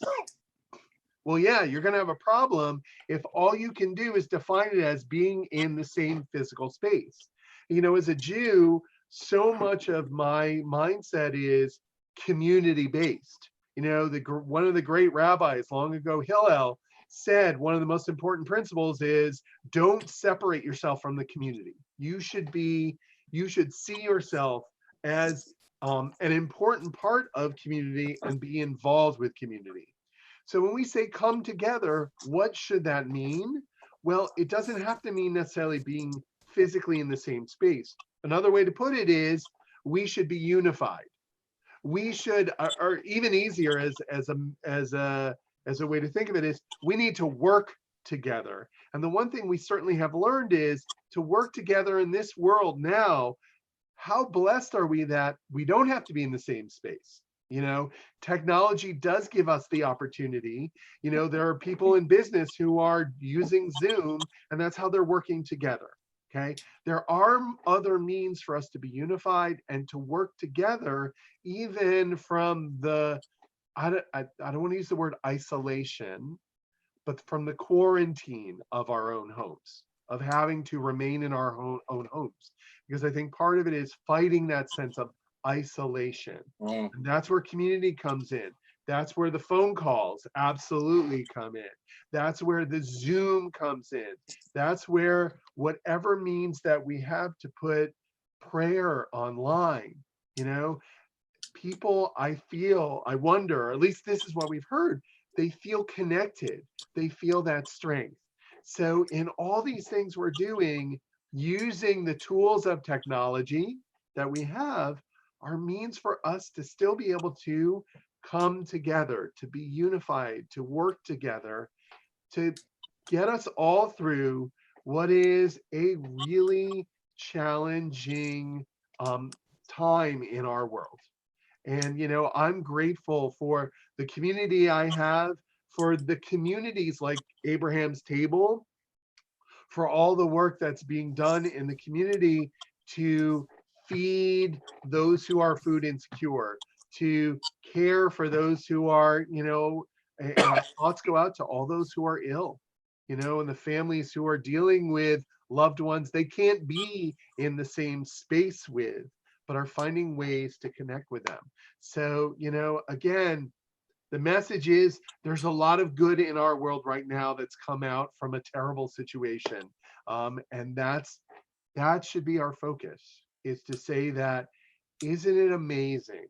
Well, yeah, you're going to have a problem if all you can do is define it as being in the same physical space. As a Jew, so much of my mindset is community-based. One of the great rabbis long ago, Hillel, said one of the most important principles is don't separate yourself from the community. You should see yourself as an important part of community and be involved with community. So when we say come together, what should that mean? Well, it doesn't have to mean necessarily being physically in the same space. Another way to put it is we should be unified. We should, or even easier as a way to think of it is we need to work together. And the one thing we certainly have learned is to work together in this world now. How blessed are we that we don't have to be in the same space? You know, technology does give us the opportunity. You know, there are people in business who are using Zoom, and that's how they're working together. Okay, there are other means for us to be unified and to work together, even from the, I don't want to use the word isolation, but from the quarantine of our own homes, of having to remain in our own homes. Because I think part of it is fighting that sense of isolation. And that's where community comes in. That's where the phone calls absolutely come in. That's where the Zoom comes in. That's where whatever means that we have to put prayer online, you know, people, I wonder, or at least this is what we've heard, they feel connected. They feel that strength. So in all these things we're doing, using the tools of technology that we have are means for us to still be able to come together, to be unified, to work together, to get us all through what is a really challenging time in our world. And, you know, I'm grateful for the community I have, for the communities like Abraham's Table, for all the work that's being done in the community to feed those who are food insecure, to care for those who are, you know, and our thoughts go out to all those who are ill, you know, and the families who are dealing with loved ones they can't be in the same space with, but are finding ways to connect with them. So, you know, again, the message is there's a lot of good in our world right now that's come out from a terrible situation. And that should be our focus, is to say that, isn't it amazing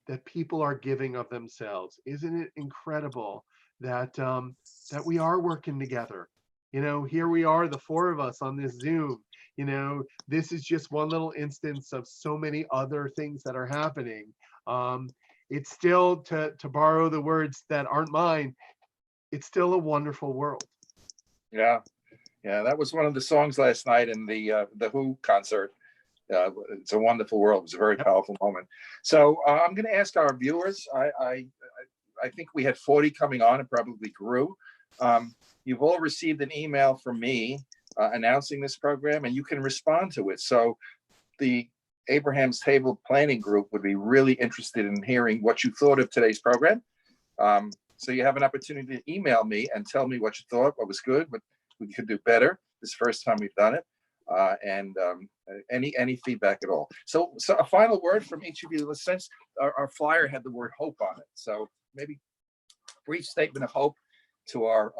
that people are giving of themselves? Isn't it incredible that that we are working together? You know, here we are, the four of us on this Zoom. You know, this is just one little instance of so many other things that are happening. It's still, to borrow the words that aren't mine, it's still a wonderful world. Yeah, that was one of the songs last night in the Who concert. It's a wonderful world. It was a very powerful moment. So I'm going to ask our viewers. I think we had 40 coming on. It probably grew. You've all received an email from me announcing this program, and you can respond to it. So the Abraham's Table Planning Group would be really interested in hearing what you thought of today's program. So you have an opportunity to email me and tell me what you thought, what was good, what we could do better. This is the first time we've done it, and any feedback at all. So a final word from each of you. Since our flyer had the word hope on it, so maybe a brief statement of hope to our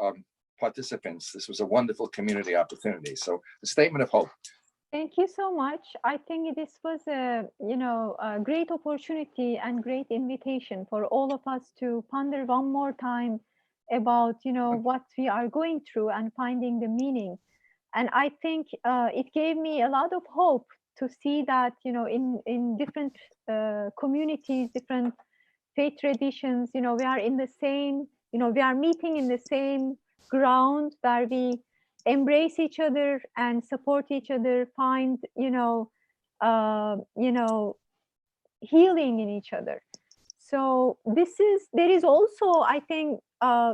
participants. This was a wonderful community opportunity. So the statement of hope. Thank you so much. I think this was a great opportunity and great invitation for all of us to ponder one more time about what we are going through and finding the meaning. And I think it gave me a lot of hope to see that in different communities, different faith traditions, we are in the same, we are meeting in the same ground where we embrace each other and support each other, find healing in each other. So there is also, I think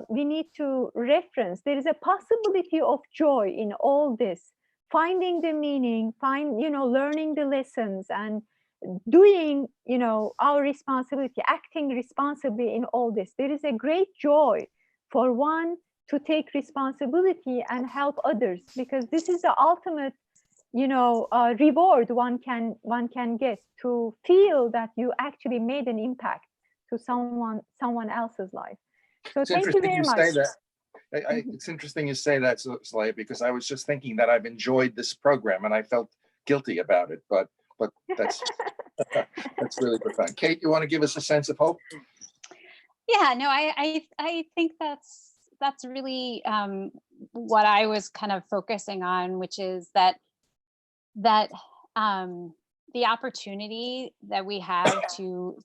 we need to reference, there is a possibility of joy in all this, finding the meaning, learning the lessons and doing our responsibility, acting responsibly in all this. There is a great joy for one to take responsibility and help others, because this is the ultimate reward one can get, to feel that you actually made an impact to someone else's life. So It's thank you interesting very you much. say that. It's interesting you say that, Slaya, because I was just thinking that I've enjoyed this program and I felt guilty about it, but that's that's really profound. Kate, you want to give us a sense of hope? Yeah, no, I think that's really what I was kind of focusing on, which is that the opportunity that we have to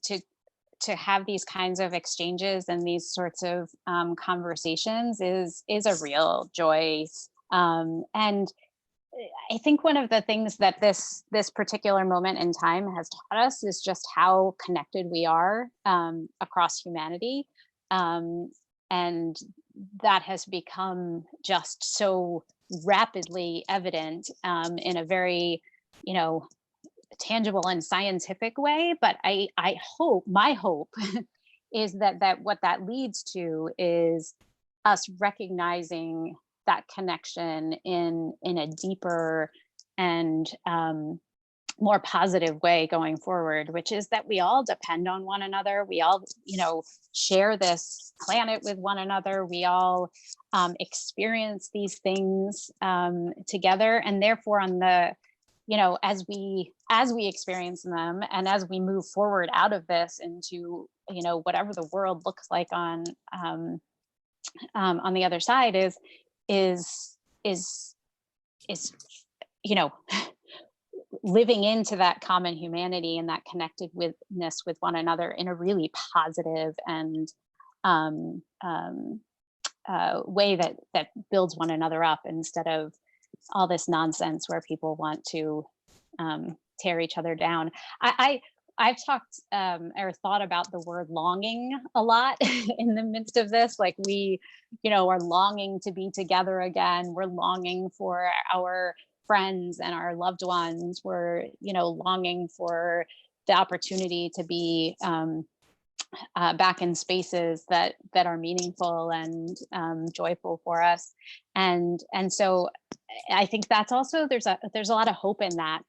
have these kinds of exchanges and these sorts of conversations is a real joy. And I think one of the things that this particular moment in time has taught us is just how connected we are across humanity. And that has become just so rapidly evident in a very, tangible and scientific way. But I hope, my hope is that what that leads to is us recognizing that connection in a deeper and more positive way going forward, which is that we all depend on one another. We all, share this planet with one another. We all experience these things together, and therefore on the, as we experience them and as we move forward out of this into, whatever the world looks like on the other side is living into that common humanity and that connectedness with one another in a really positive and way that builds one another up, instead of all this nonsense where people want to tear each other down. I've talked or thought about the word longing a lot in the midst of this. Like we, are longing to be together again. We're longing for our friends and our loved ones. We're, longing for the opportunity to be back in spaces that are meaningful and joyful for us. And so I think that's also, there's a lot of hope in that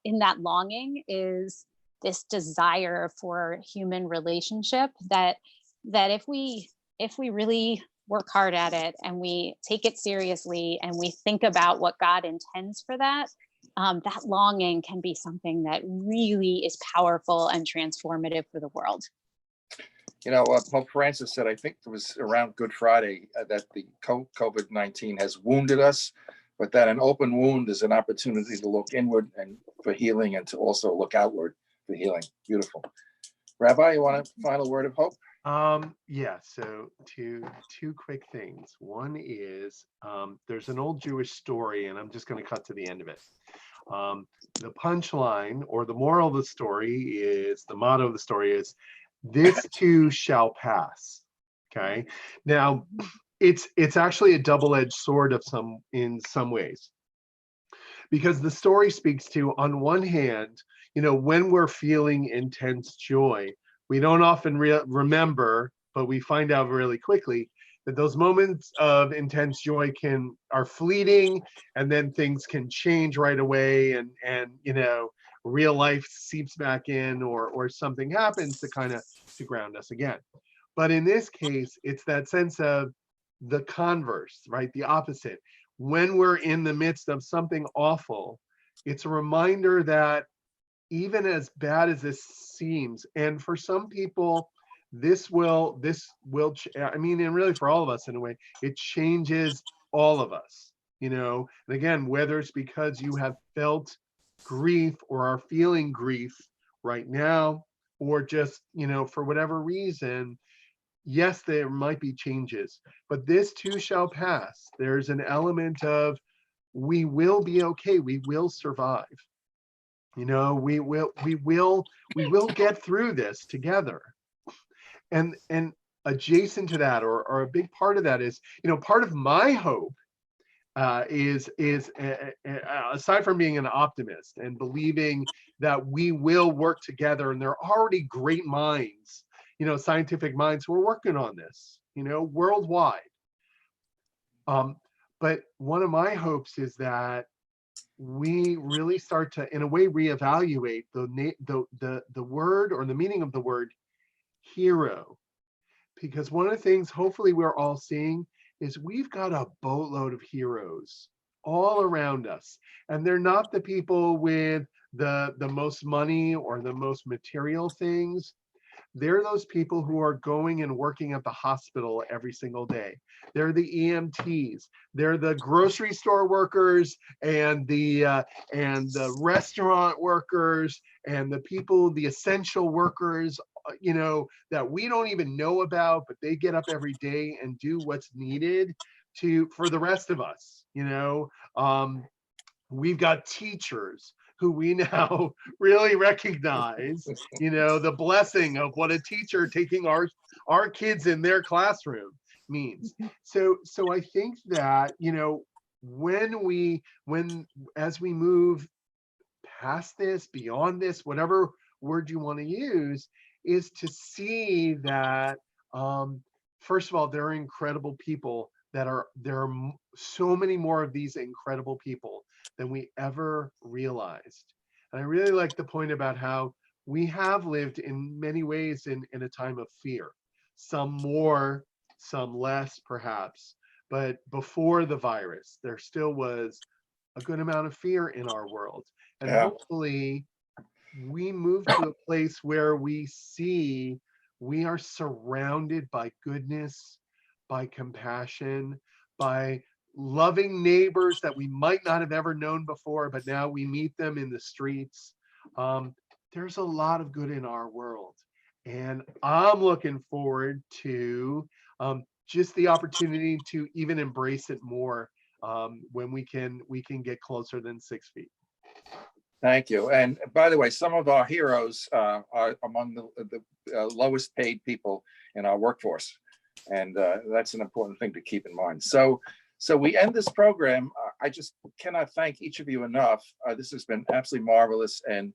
in that longing is this desire for human relationship that if we really work hard at it and we take it seriously and we think about what God intends for that, that longing can be something that really is powerful and transformative for the world. Pope Francis said, I think it was around Good Friday, that the COVID-19 has wounded us, but that an open wound is an opportunity to look inward and for healing, and to also look outward for healing. Beautiful. Rabbi, you want a final word of hope? Yeah, so two quick things. One is there's an old Jewish story, and I'm just going to cut to the end of it. The punchline, or the moral of the story, is, the motto of the story is, this too shall pass. Okay. Now, it's actually a double-edged sword in some ways, because the story speaks to, on one hand, when we're feeling intense joy, we don't often remember, but we find out really quickly that those moments of intense joy are fleeting, and then things can change right away, and real life seeps back in, or something happens to ground us again. But in this case, it's that sense of the converse, right? The opposite. When we're in the midst of something awful, it's a reminder that even as bad as this seems, and for some people, this will, and really for all of us in a way, it changes all of us, and again, whether it's because you have felt grief or are feeling grief right now, or just, for whatever reason, yes, there might be changes, but this too shall pass. There's an element of, we will be okay. We will survive. We will get through this together. And adjacent to that, or a big part of that is, part of my hope is aside from being an optimist and believing that we will work together, and there are already great minds, scientific minds who are working on this, worldwide. But one of my hopes is that we really start to, in a way, reevaluate the word, or the meaning of the word hero, because one of the things hopefully we're all seeing is we've got a boatload of heroes all around us. And they're not the people with the most money or the most material things. They're those people who are going and working at the hospital every single day. They're the EMTs. They're the grocery store workers and the restaurant workers and the people, the essential workers, you know, that we don't even know about, but they get up every day and do what's needed for the rest of us. You know, we've got teachers who we now really recognize, you know, the blessing of what a teacher taking our kids in their classroom means. So I think that, you know, as we move past this, beyond this, whatever word you want to use, is to see that, first of all, there are incredible people there are so many more of these incredible people than we ever realized. And I really like the point about how we have lived in many ways in a time of fear, some more, some less perhaps, but before the virus, there still was a good amount of fear in our world. And hopefully we move to a place where we see we are surrounded by goodness, by compassion, by loving neighbors that we might not have ever known before, but now we meet them in the streets. There's a lot of good in our world. And I'm looking forward to just the opportunity to even embrace it more when we can get closer than 6 feet. Thank you. And by the way, some of our heroes are among the lowest paid people in our workforce. And that's an important thing to keep in mind. So we end this program. I just cannot thank each of you enough. This has been absolutely marvelous. And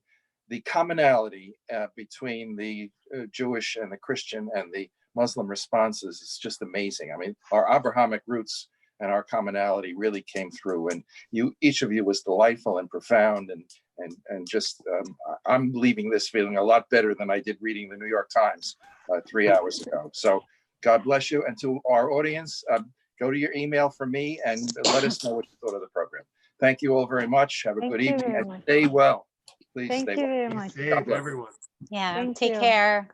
the commonality between the Jewish and the Christian and the Muslim responses is just amazing. I mean, our Abrahamic roots and our commonality really came through. And each of you was delightful and profound. And just, I'm leaving this feeling a lot better than I did reading the New York Times 3 hours ago. So God bless you. And to our audience, go to your email from me and let us know what you thought of the program. Thank you all very much. Have a good evening and stay well. Please Thank stay you well. very much. Be safe, everyone. Yeah, Thank take you. care.